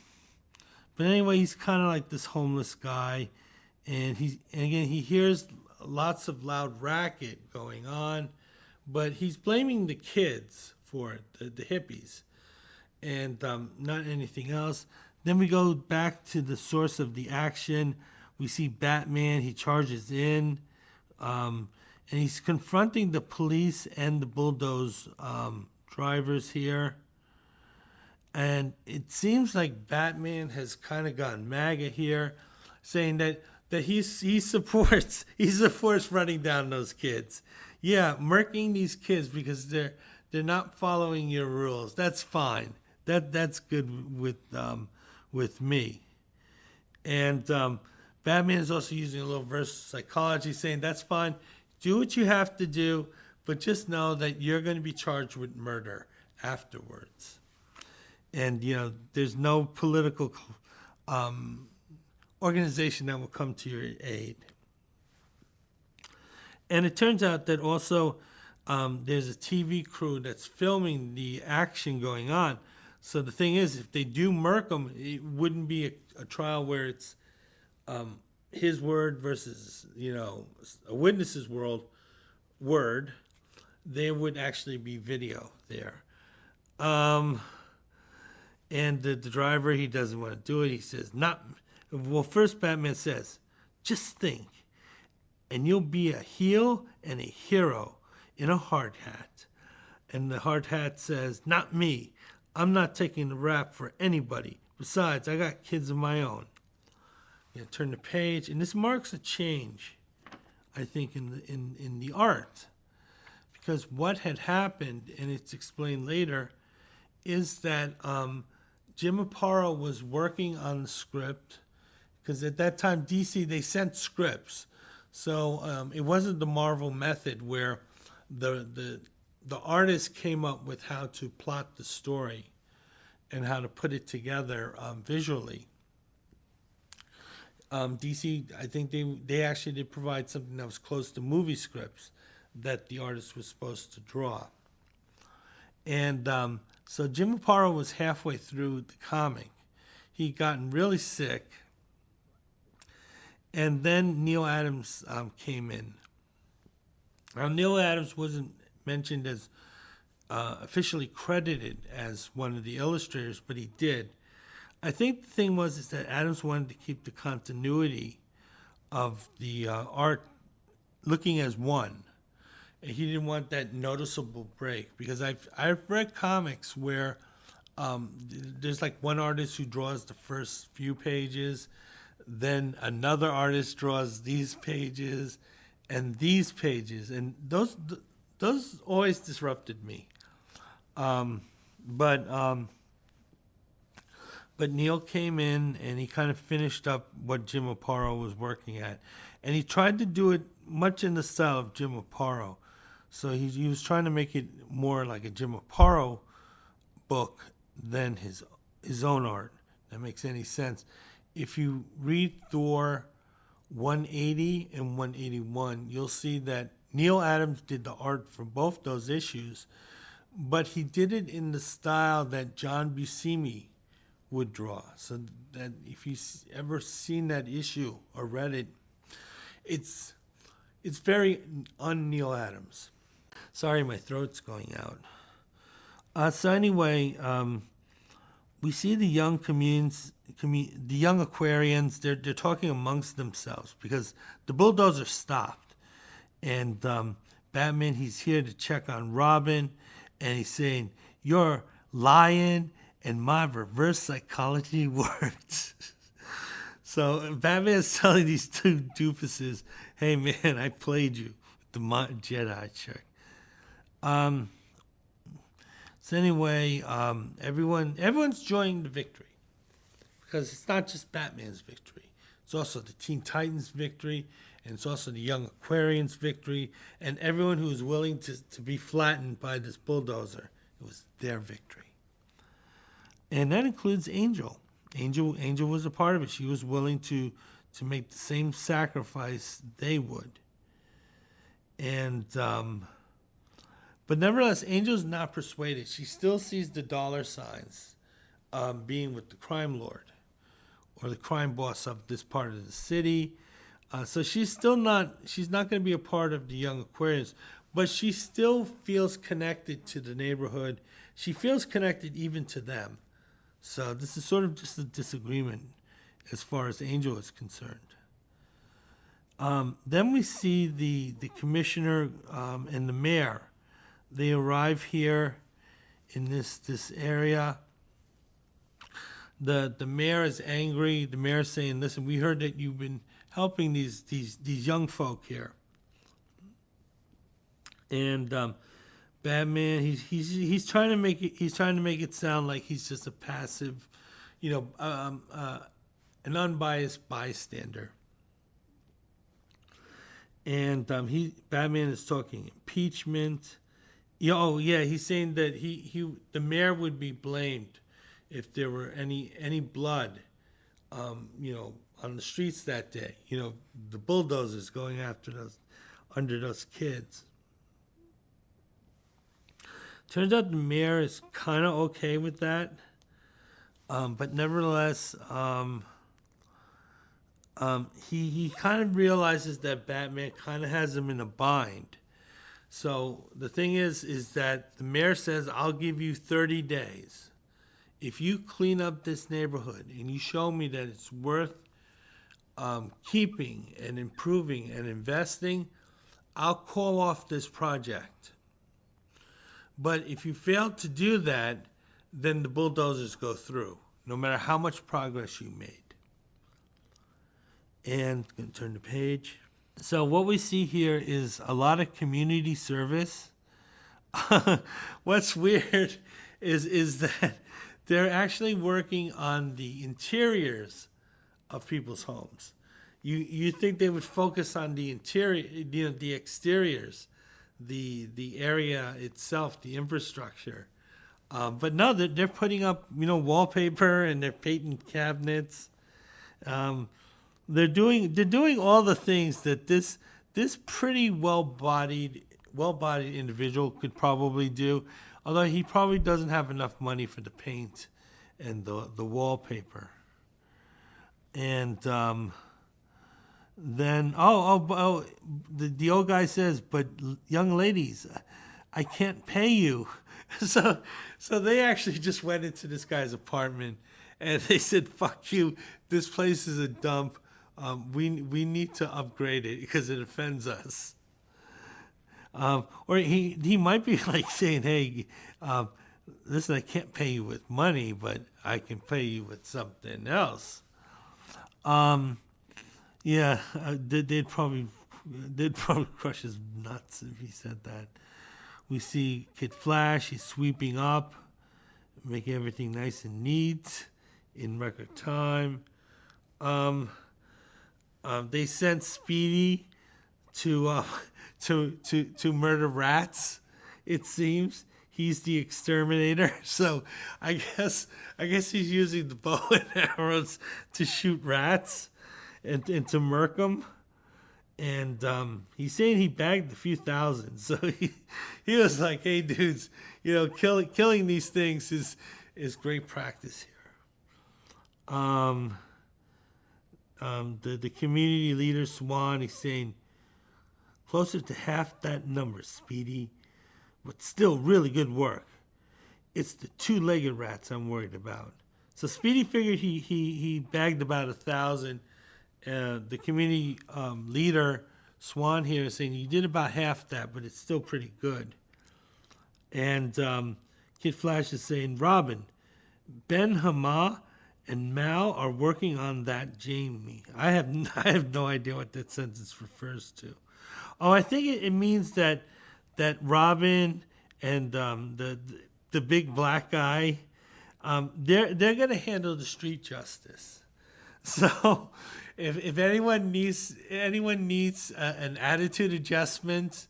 Speaker 1: anyway, he's kind of like this homeless guy, and he hears lots of loud racket going on, but he's blaming the kids for it, the hippies, and not anything else. Then we go back to the source of the action. We see Batman. He charges in, and he's confronting the police and the bulldoze drivers here. And it seems like Batman has kind of gone MAGA here, saying that he supports running down those kids. Yeah, murking these kids because they're not following your rules. That's fine. That's good with me. And Batman is also using a little reverse psychology, saying that's fine. Do what you have to do, but just know that you're going to be charged with murder afterwards. And, there's no political organization that will come to your aid. And it turns out that also there's a TV crew that's filming the action going on. So the thing is, if they do murk him, it wouldn't be a trial where it's his word versus, a witness's word. There would actually be video there. And the driver, he doesn't want to do it. He says, first Batman says, just think, and you'll be a heel and a hero in a hard hat. And the hard hat says, not me. I'm not taking the rap for anybody. Besides, I got kids of my own. Turn the page, and this marks a change, I think, in the art. Because what had happened, and it's explained later, is that Jim Aparo was working on the script, because at that time, DC, they sent scripts. So it wasn't the Marvel method where the artist came up with how to plot the story and how to put it together visually. DC, I think they actually did provide something that was close to movie scripts that the artist was supposed to draw. And so Jim Aparo was halfway through the comic. He'd gotten really sick. And then Neal Adams came in. Now, Neal Adams wasn't mentioned as officially credited as one of the illustrators, but he did. I think the thing is that Adams wanted to keep the continuity of the art looking as one. And he didn't want that noticeable break, because I've read comics where there's like one artist who draws the first few pages, then another artist draws these pages and these pages, and those always disrupted me. But Neal came in and he kind of finished up what Jim Aparo was working at, and he tried to do it much in the style of Jim Aparo. So he was trying to make it more like a Jim Aparo book than his own art. That makes any sense. If you read Thor 180 and 181, you'll see that Neal Adams did the art for both those issues, but he did it in the style that John Buscemi would draw. So that if you've ever seen that issue or read it, it's very un-Neal Adams. Sorry, my throat's going out. So anyway, we see the young the young Aquarians. They're talking amongst themselves because the bulldozer stopped, and Batman, he's here to check on Robin, and he's saying, "You're lying, and my reverse psychology worked." So Batman is telling these two doofuses, "Hey man, I played you with the Jedi trick." So anyway, everyone's joining the victory, because it's not just Batman's victory. It's also the Teen Titans' victory, and it's also the Young Aquarians' victory, and everyone who is willing to be flattened by this bulldozer. It was their victory. And that includes Angel. Angel was a part of it. She was willing to make the same sacrifice they would. And but nevertheless, Angel's not persuaded. She still sees the dollar signs being with the crime lord or the crime boss of this part of the city. So she's not going to be a part of the Young Aquarians, but she still feels connected to the neighborhood. She feels connected even to them. So this is sort of just a disagreement as far as Angel is concerned. Then we see the commissioner and the mayor. They arrive here in this area. The mayor is angry. The mayor is saying, "Listen, we heard that you've been helping these young folk here." And Batman, he's trying to make it sound like he's just a passive, an unbiased bystander. And Batman is talking impeachment. Yeah, oh yeah, he's saying that the mayor would be blamed if there were any blood, on the streets that day. The bulldozers going after those under those kids. Turns out the mayor is kind of okay with that, but nevertheless, he kind of realizes that Batman kind of has him in a bind. So the thing is that the mayor says, "I'll give you 30 days. If you clean up this neighborhood and you show me that it's worth keeping and improving and investing, I'll call off this project. But if you fail to do that, then the bulldozers go through, no matter how much progress you made." And I'm going to turn the page. So what we see here is a lot of community service. What's weird is that they're actually working on the interiors of people's homes. You think they would focus on the interior, the exteriors, the area itself, the infrastructure, but no, they're putting up wallpaper, and they're painting cabinets. They're doing all the things that this pretty well-bodied individual could probably do, although he probably doesn't have enough money for the paint and the wallpaper. And then the old guy says, "But young ladies, I can't pay you." So they actually just went into this guy's apartment and they said, "Fuck you, this place is a dump. We need to upgrade it because it offends us." Or he might be like saying, "Hey, listen, I can't pay you with money, but I can pay you with something else." They'd probably crush his nuts if he said that. We see Kid Flash. He's sweeping up, making everything nice and neat in record time. They sent Speedy to murder rats. It seems he's the exterminator. So I guess he's using the bow and arrows to shoot rats and to murk them. And he's saying he bagged a few thousand. So he was like, "Hey dudes, killing these things is great practice here." The community leader Swan, he's saying, "Closer to half that number, Speedy, but still really good work. It's the two-legged rats I'm worried about." So Speedy figured he bagged about 1,000. The community leader Swan here is saying, "You did about half that, but it's still pretty good." And Kid Flash is saying, "Robin, Ben Hama and Mal are working on that Jamie." I have no idea what that sentence refers to. Oh, I think it means that Robin and the big black guy, they're gonna handle the street justice. So if anyone needs an attitude adjustment,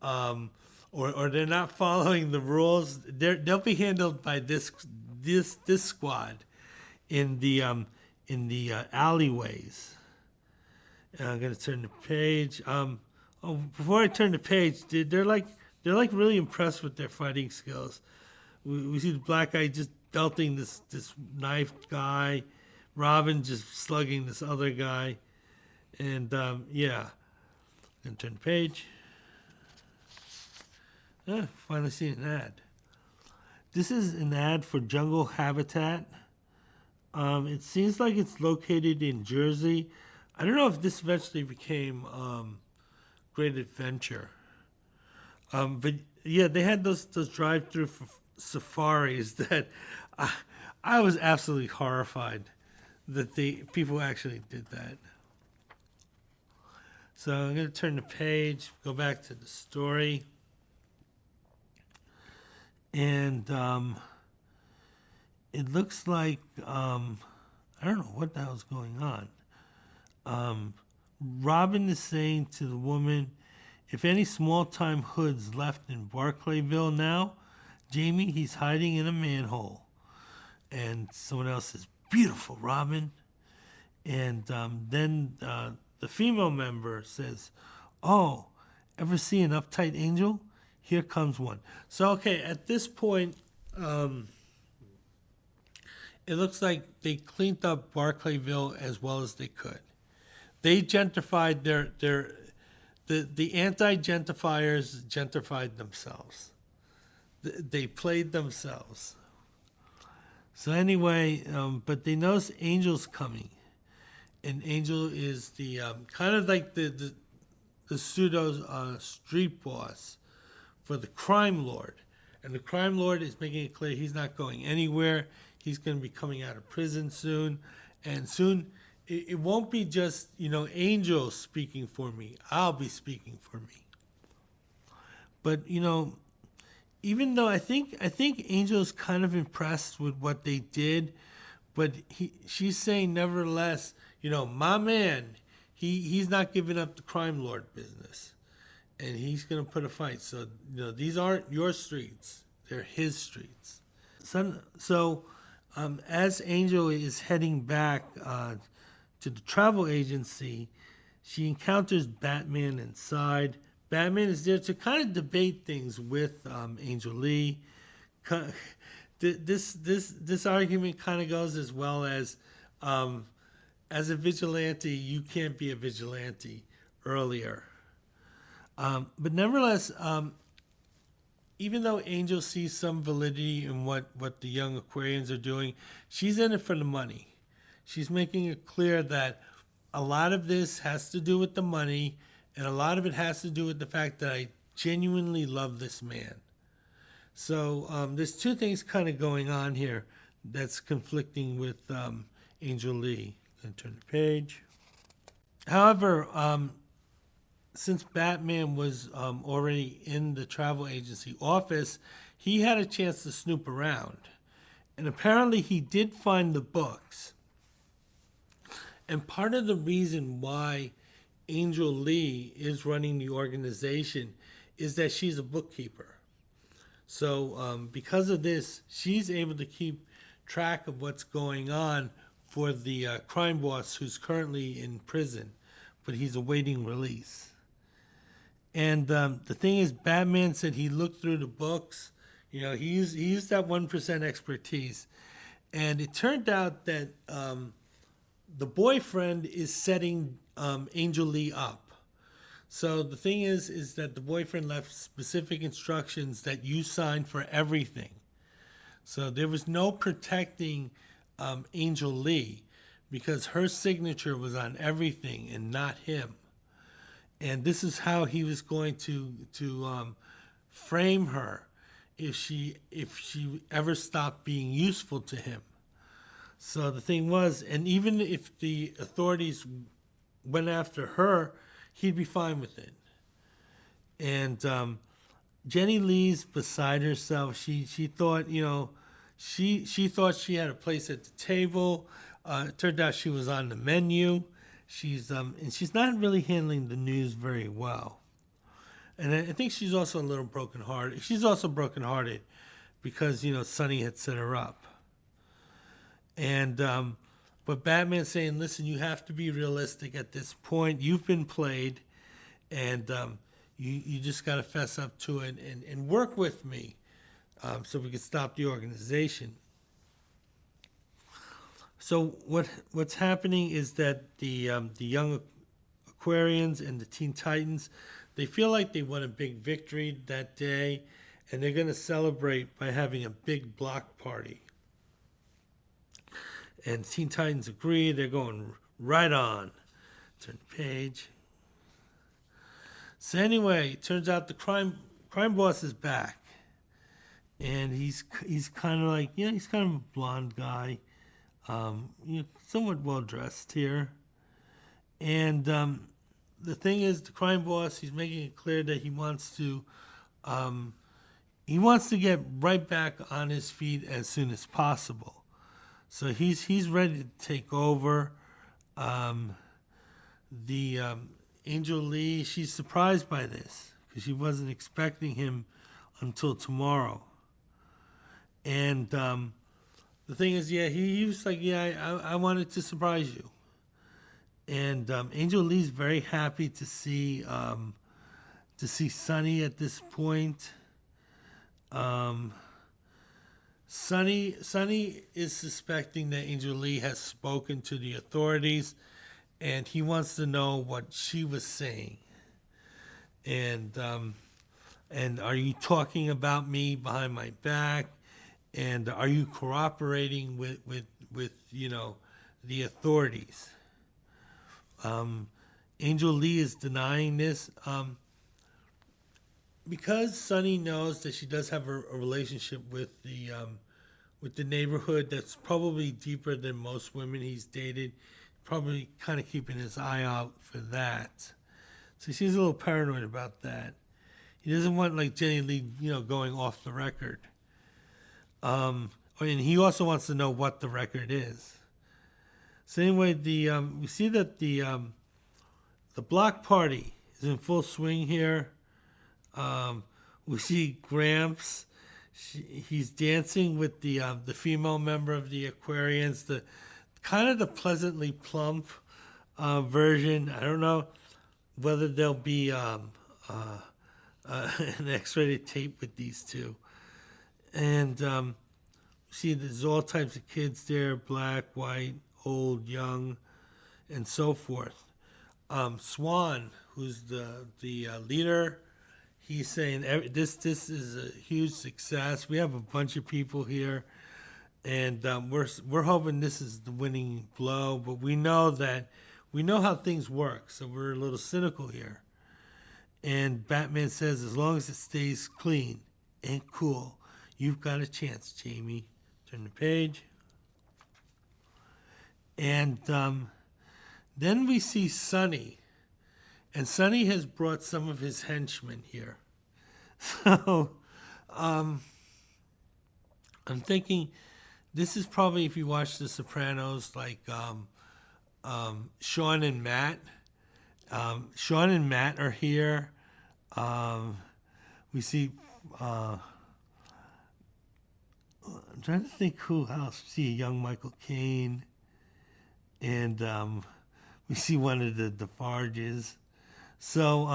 Speaker 1: or they're not following the rules, they'll be handled by this squad in the alleyways. I'm gonna turn the page. Before I turn the page, they're like really impressed with their fighting skills. We see the black guy just belting this knifed guy, Robin just slugging this other guy, and yeah. Gonna turn the page. Finally seen an ad. This is an ad for Jungle Habitat. It seems like it's located in Jersey. I don't know if this eventually became Great Adventure. But yeah, they had those drive-through safaris that I was absolutely horrified that people actually did that. So I'm going to turn the page, go back to the story. And it looks like, I don't know what the hell's going on. Robin is saying to the woman, if any small-time hoods left in Barclayville now, Jamie, he's hiding in a manhole. And someone else says, beautiful, Robin. And then the female member says, oh, ever see an uptight angel? Here comes one. So, okay, at this point, it looks like they cleaned up Barclayville as well as they could. They gentrified the anti-gentrifiers gentrified themselves. They played themselves. So anyway, but they notice Angel's coming. And Angel is the kind of like the pseudo street boss for the crime lord. And the crime lord is making it clear he's not going anywhere. He's going to be coming out of prison soon. And soon, it won't be just, Angel speaking for me. I'll be speaking for me. But, even though I think Angel's kind of impressed with what they did, but she's saying nevertheless, my man, he's not giving up the crime lord business, and he's gonna put a fight. So these aren't your streets; they're his streets. So as Angel is heading back to the travel agency, she encounters Batman inside. Batman is there to kind of debate things with Angel Lee. This argument kind of goes as well as a vigilante, you can't be a vigilante earlier. But nevertheless, even though Angel sees some validity in what the young Aquarians are doing, she's in it for the money. She's making it clear that a lot of this has to do with the money, and a lot of it has to do with the fact that I genuinely love this man. So there's two things kind of going on here that's conflicting with Angel Lee. Going to turn the page. However, since Batman was already in the travel agency office, he had a chance to snoop around. And apparently he did find the books. And part of the reason why Angel Lee is running the organization is that she's a bookkeeper. So because of this, she's able to keep track of what's going on for the crime boss who's currently in prison, but he's awaiting release. And the thing is, Batman said he looked through the books. He used that 1% expertise. And it turned out that the boyfriend is setting Angel Lee up. So the thing is that the boyfriend left specific instructions that you sign for everything. So there was no protecting Angel Lee because her signature was on everything and not him. And this is how he was going to frame her if she ever stopped being useful to him. So the thing was, and even if the authorities went after her, he'd be fine with it. And Jenny Lee's beside herself. She thought, she thought she had a place at the table. It turned out she was on the menu. And she's not really handling the news very well. And I think she's also a little brokenhearted. She's also brokenhearted because, Sonny had set her up. And but Batman's saying, listen, you have to be realistic at this point. You've been played, and you just got to fess up to it and work with me so we can stop the organization. So what's happening is that the young Aquarians and the Teen Titans, they feel like they won a big victory that day, and they're going to celebrate by having a big block party. And Teen Titans agree. They're going right on. Turn the page. So anyway, it turns out the crime boss is back. And he's kind of like, he's kind of a blonde guy. Somewhat well-dressed here. And the thing is, the crime boss, he's making it clear that he wants to get right back on his feet as soon as possible. So he's ready to take over. the Angel Lee, she's surprised by this because she wasn't expecting him until tomorrow. And the thing is, yeah, he was like, yeah, I wanted to surprise you. And Angel Lee's very happy to see Sonny at this point. Sonny is suspecting that Angel Lee has spoken to the authorities, and he wants to know what she was saying. And are you talking about me behind my back? And are you cooperating with the authorities? Angel Lee is denying this. Because Sonny knows that she does have a relationship with the neighborhood that's probably deeper than most women he's dated, probably kind of keeping his eye out for that. So she's a little paranoid about that. He doesn't want like Jenny Lee, going off the record. And he also wants to know what the record is. So anyway, we see that the block party is in full swing here. We see Gramps. He's dancing with the female member of the Aquarians, the kind of the pleasantly plump version. I don't know whether there'll be an X-rated tape with these two. And see, there's all types of kids there: black, white, old, young, and so forth. Swan, who's the leader. He's saying this is a huge success. We have a bunch of people here, and we're hoping this is the winning blow. But we know how things work, so we're a little cynical here. And Batman says, as long as it stays clean and cool, you've got a chance, Jamie. Turn the page, and then we see Sonny. And Sonny has brought some of his henchmen here. So I'm thinking this is probably, if you watch The Sopranos, like Sean and Matt. Sean and Matt are here. We see, I'm trying to think who else. We see a young Michael Caine. And we see one of the Defarges. So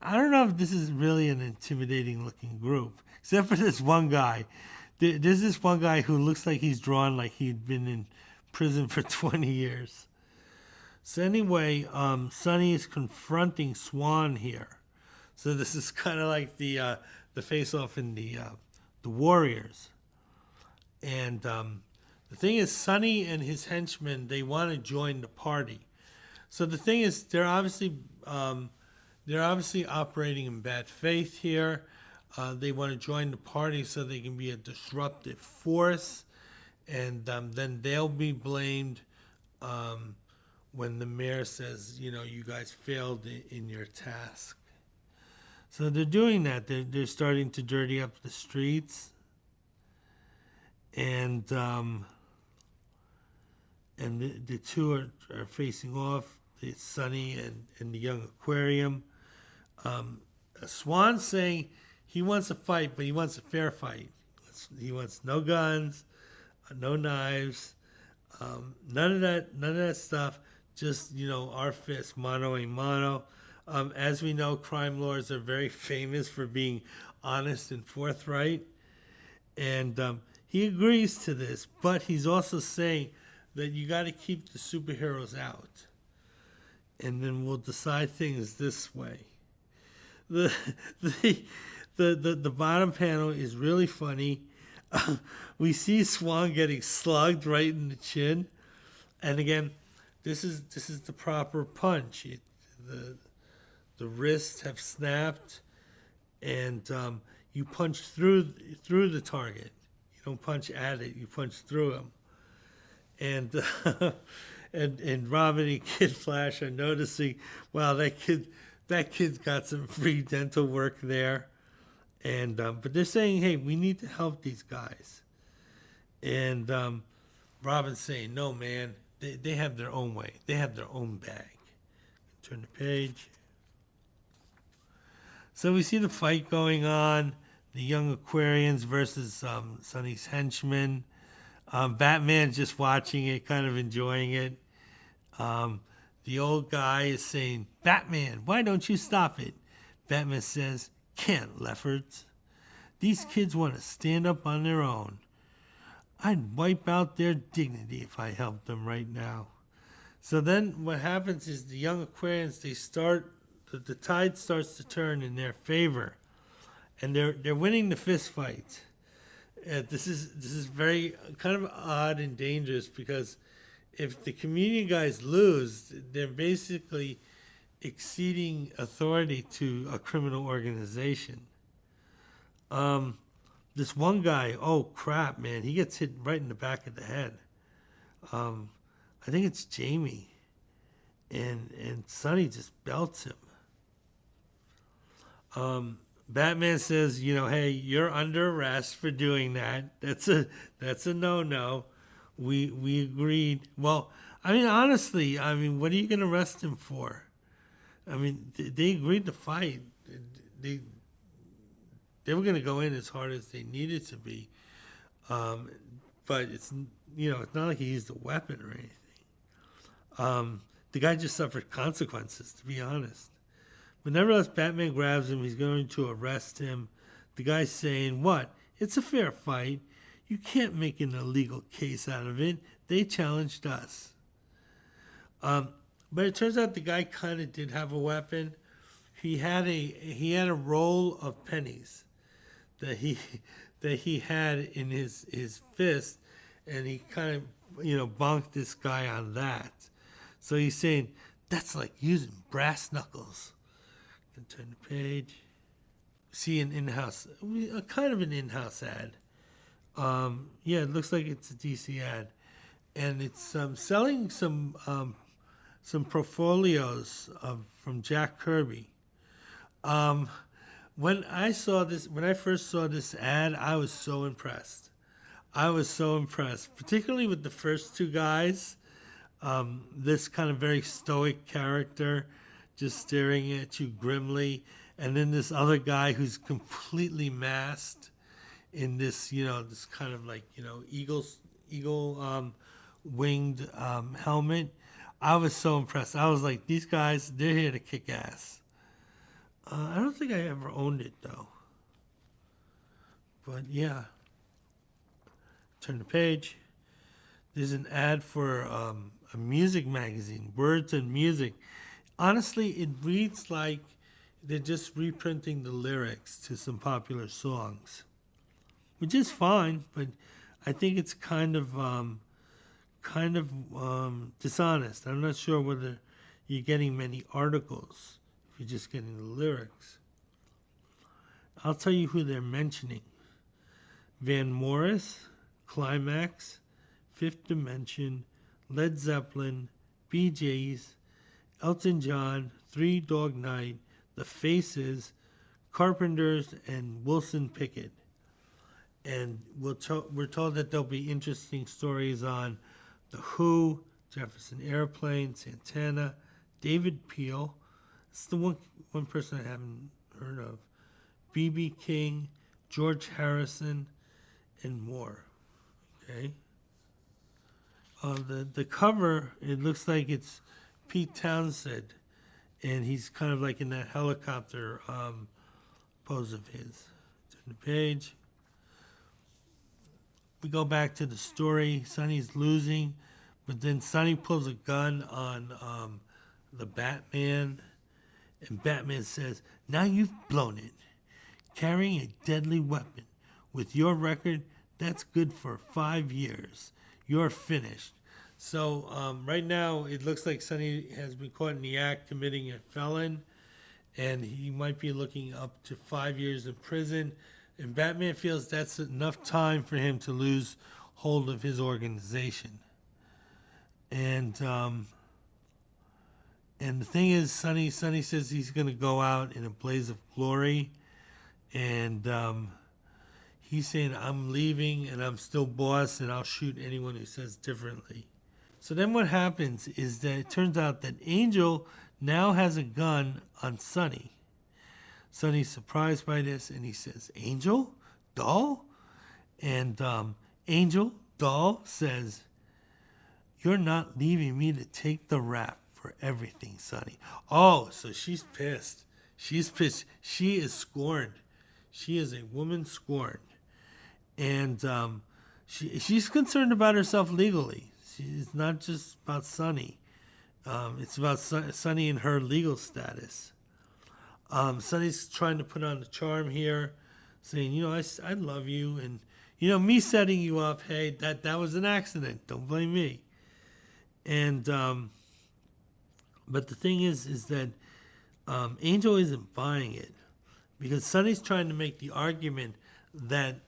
Speaker 1: I don't know if this is really an intimidating looking group, except for this one guy. There's this one guy who looks like he's drawn like he'd been in prison for 20 years. So anyway, Sonny is confronting Swan here. So this is kind of like the face-off in the Warriors. And the thing is, Sonny and his henchmen, they want to join the party. So the thing is, they're obviously operating in bad faith here. They want to join the party so they can be a disruptive force, and then they'll be blamed when the mayor says, you guys failed in your task. So they're doing that. They're starting to dirty up the streets, and the two are facing off. It's Sonny and the young Aquarium. Swan's saying he wants a fight, but he wants a fair fight. He wants no guns, no knives, none of that stuff. Just our fists, mano a mano. As we know, crime lords are very famous for being honest and forthright, and he agrees to this. But he's also saying that you got to keep the superheroes out, and then we'll decide things this way. The bottom panel is really funny. We see Swan getting slugged right in the chin, and again, this is the proper punch. The wrists have snapped, and you punch through the target. You don't punch at it. You punch through him. And and Robin and Kid Flash are noticing, wow, that kid's got some free dental work there. And but they're saying, hey, we need to help these guys. And Robin's saying, no, man, they have their own way. They have their own bag. Turn the page. So we see the fight going on, the young Aquarians versus Sonny's henchmen. Batman's just watching it, kind of enjoying it. The old guy is saying, "Batman, why don't you stop it?" Batman says, "Can't, Lefferts. These kids want to stand up on their own. I'd wipe out their dignity if I helped them right now." So then what happens is the young Aquarians, the tide starts to turn in their favor. And they're winning the fist fight. This is very kind of odd and dangerous because if the communion guys lose, they're basically exceeding authority to a criminal organization. This one guy, oh crap, man, he gets hit right in the back of the head. I think it's Jamie, and Sonny just belts him. Batman says, hey, you're under arrest for doing that. That's a no-no. We agreed. Well, honestly, what are you going to arrest him for? They agreed to fight. They were going to go in as hard as they needed to be. But it's not like he used a weapon or anything. The guy just suffered consequences, to be honest. But nevertheless, Batman grabs him. He's going to arrest him. The guy's saying, "What? It's a fair fight. You can't make an illegal case out of it. They challenged us." But it turns out the guy kind of did have a weapon. He had a roll of pennies that he had in his fist, and he kind of bonked this guy on that. So he's saying that's like using brass knuckles. Turn the page. See an in-house, kind of an in-house ad. It looks like it's a DC ad, and it's selling some portfolios from Jack Kirby. When I first saw this ad, I was so impressed. Particularly with the first two guys. This kind of very stoic character just staring at you grimly, and then this other guy who's completely masked in this, this kind of like, eagle winged helmet. I was so impressed. I was like, these guys, they're here to kick ass. I don't think I ever owned it though. But yeah. Turn the page. There's an ad for a music magazine, Words and Music. Honestly, it reads like they're just reprinting the lyrics to some popular songs, which is fine, but I think it's kind of dishonest. I'm not sure whether you're getting many articles if you're just getting the lyrics. I'll tell you who they're mentioning: Van Morris, Climax, Fifth Dimension, Led Zeppelin, Bee Gees, Elton John, Three Dog Night, The Faces, Carpenters, and Wilson Pickett. And we're told that there'll be interesting stories on The Who, Jefferson Airplane, Santana, David Peel. It's the one person I haven't heard of. B.B. King, George Harrison, and more. Okay. The cover, it looks like it's Pete Townsend, and he's kind of like in that helicopter pose of his. Turn the page. We go back to the story. Sonny's losing, but then Sonny pulls a gun on the Batman, and Batman says, "Now you've blown it. Carrying a deadly weapon. With your record, that's good for 5 years. You're finished." So right now, it looks like Sonny has been caught in the act committing a felon, and he might be looking up to 5 years in prison. And Batman feels that's enough time for him to lose hold of his organization. And the thing is, Sonny says he's going to go out in a blaze of glory, and he's saying, "I'm leaving, and I'm still boss, and I'll shoot anyone who says differently." So then what happens is that it turns out that Angel now has a gun on Sonny. Sonny's surprised by this, and he says, "Angel? Doll?" And Angel, Doll, says, "You're not leaving me to take the rap for everything, Sonny." Oh, so she's pissed. She's pissed. She is scorned. She is a woman scorned. And she's concerned about herself legally. It's not just about Sonny. It's about Sonny and her legal status. Sonny's trying to put on the charm here, saying, I love you, and me setting you up. Hey, that was an accident. Don't blame me. And but the thing is that Angel isn't buying it, because Sonny's trying to make the argument that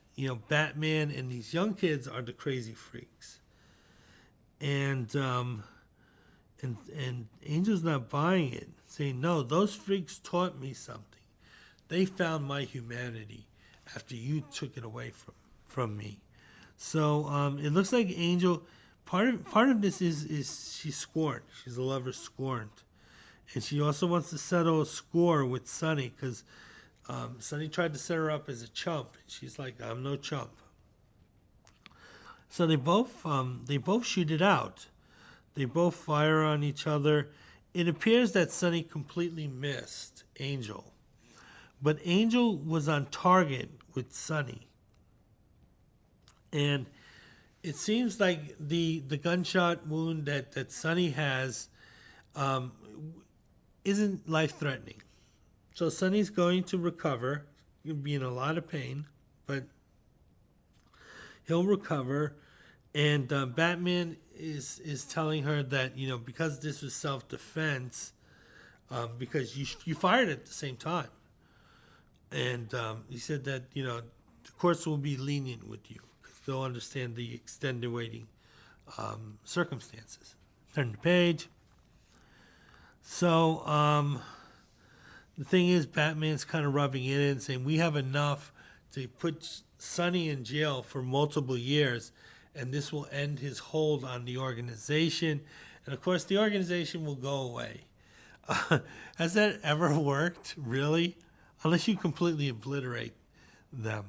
Speaker 1: Batman and these young kids are the crazy freaks, and Angel's not buying it, saying, "No, those freaks taught me something. They found my humanity after you took it away from me." So it looks like Angel, part of this is she's scorned. She's a lover scorned, and she also wants to settle a score with Sonny, because Sonny tried to set her up as a chump, and she's like, "I'm no chump." So they both shoot it out. They both fire on each other. It appears that Sonny completely missed Angel, but Angel was on target with Sonny. And it seems like the gunshot wound that Sonny has isn't life-threatening. So Sonny's going to recover. He'll be in a lot of pain, but he'll recover. And Batman is telling her that, because this was self-defense, because you fired at the same time. And he said that, the courts will be lenient with you, because they'll understand the extenuating circumstances. Turn the page. So the thing is, Batman's kind of rubbing it in, saying, "We have enough to put Sonny in jail for multiple years, and this will end his hold on the organization. And of course, the organization will go away." Has that ever worked, really? Unless you completely obliterate them.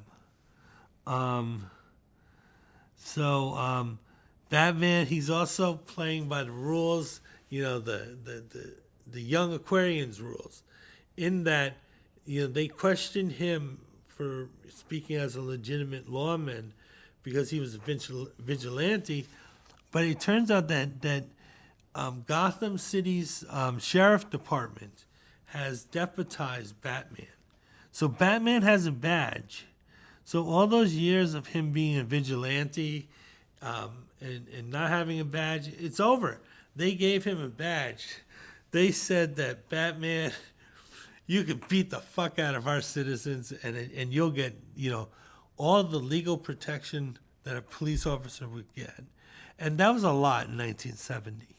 Speaker 1: Batman, he's also playing by the rules, the young Aquarians rules, in that, they questioned him for speaking as a legitimate lawman because he was a vigilante, but it turns out that Gotham City's sheriff department has deputized Batman. So Batman has a badge. So all those years of him being a vigilante and not having a badge, it's over. They gave him a badge. They said that, "Batman, you can beat the fuck out of our citizens, and you'll get, all the legal protection that a police officer would get." And that was a lot in 1970.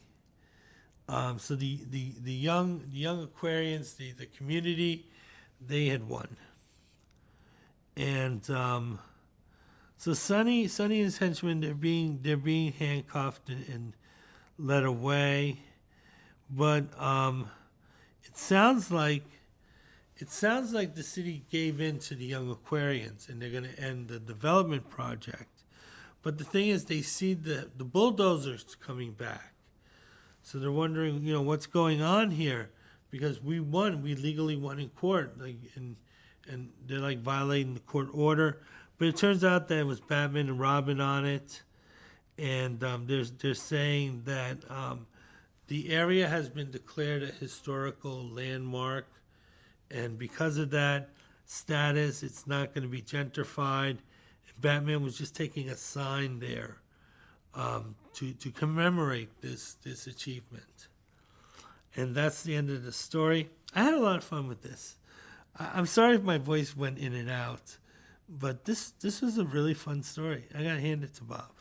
Speaker 1: So the young Aquarians, the community, they had won. And so Sonny and his henchmen, they're being handcuffed and led away. But it sounds like the city gave in to the young Aquarians, and they're going to end the development project. But the thing is, they see the bulldozers coming back. So they're wondering, what's going on here? Because we won. We legally won in court. And they're violating the court order. But it turns out that it was Batman and Robin on it. And they're saying that the area has been declared a historical landmark. And because of that status, it's not going to be gentrified. And Batman was just taking a sign there to commemorate this achievement. And that's the end of the story. I had a lot of fun with this. I'm sorry if my voice went in and out, but this was a really fun story. I got to hand it to Bob.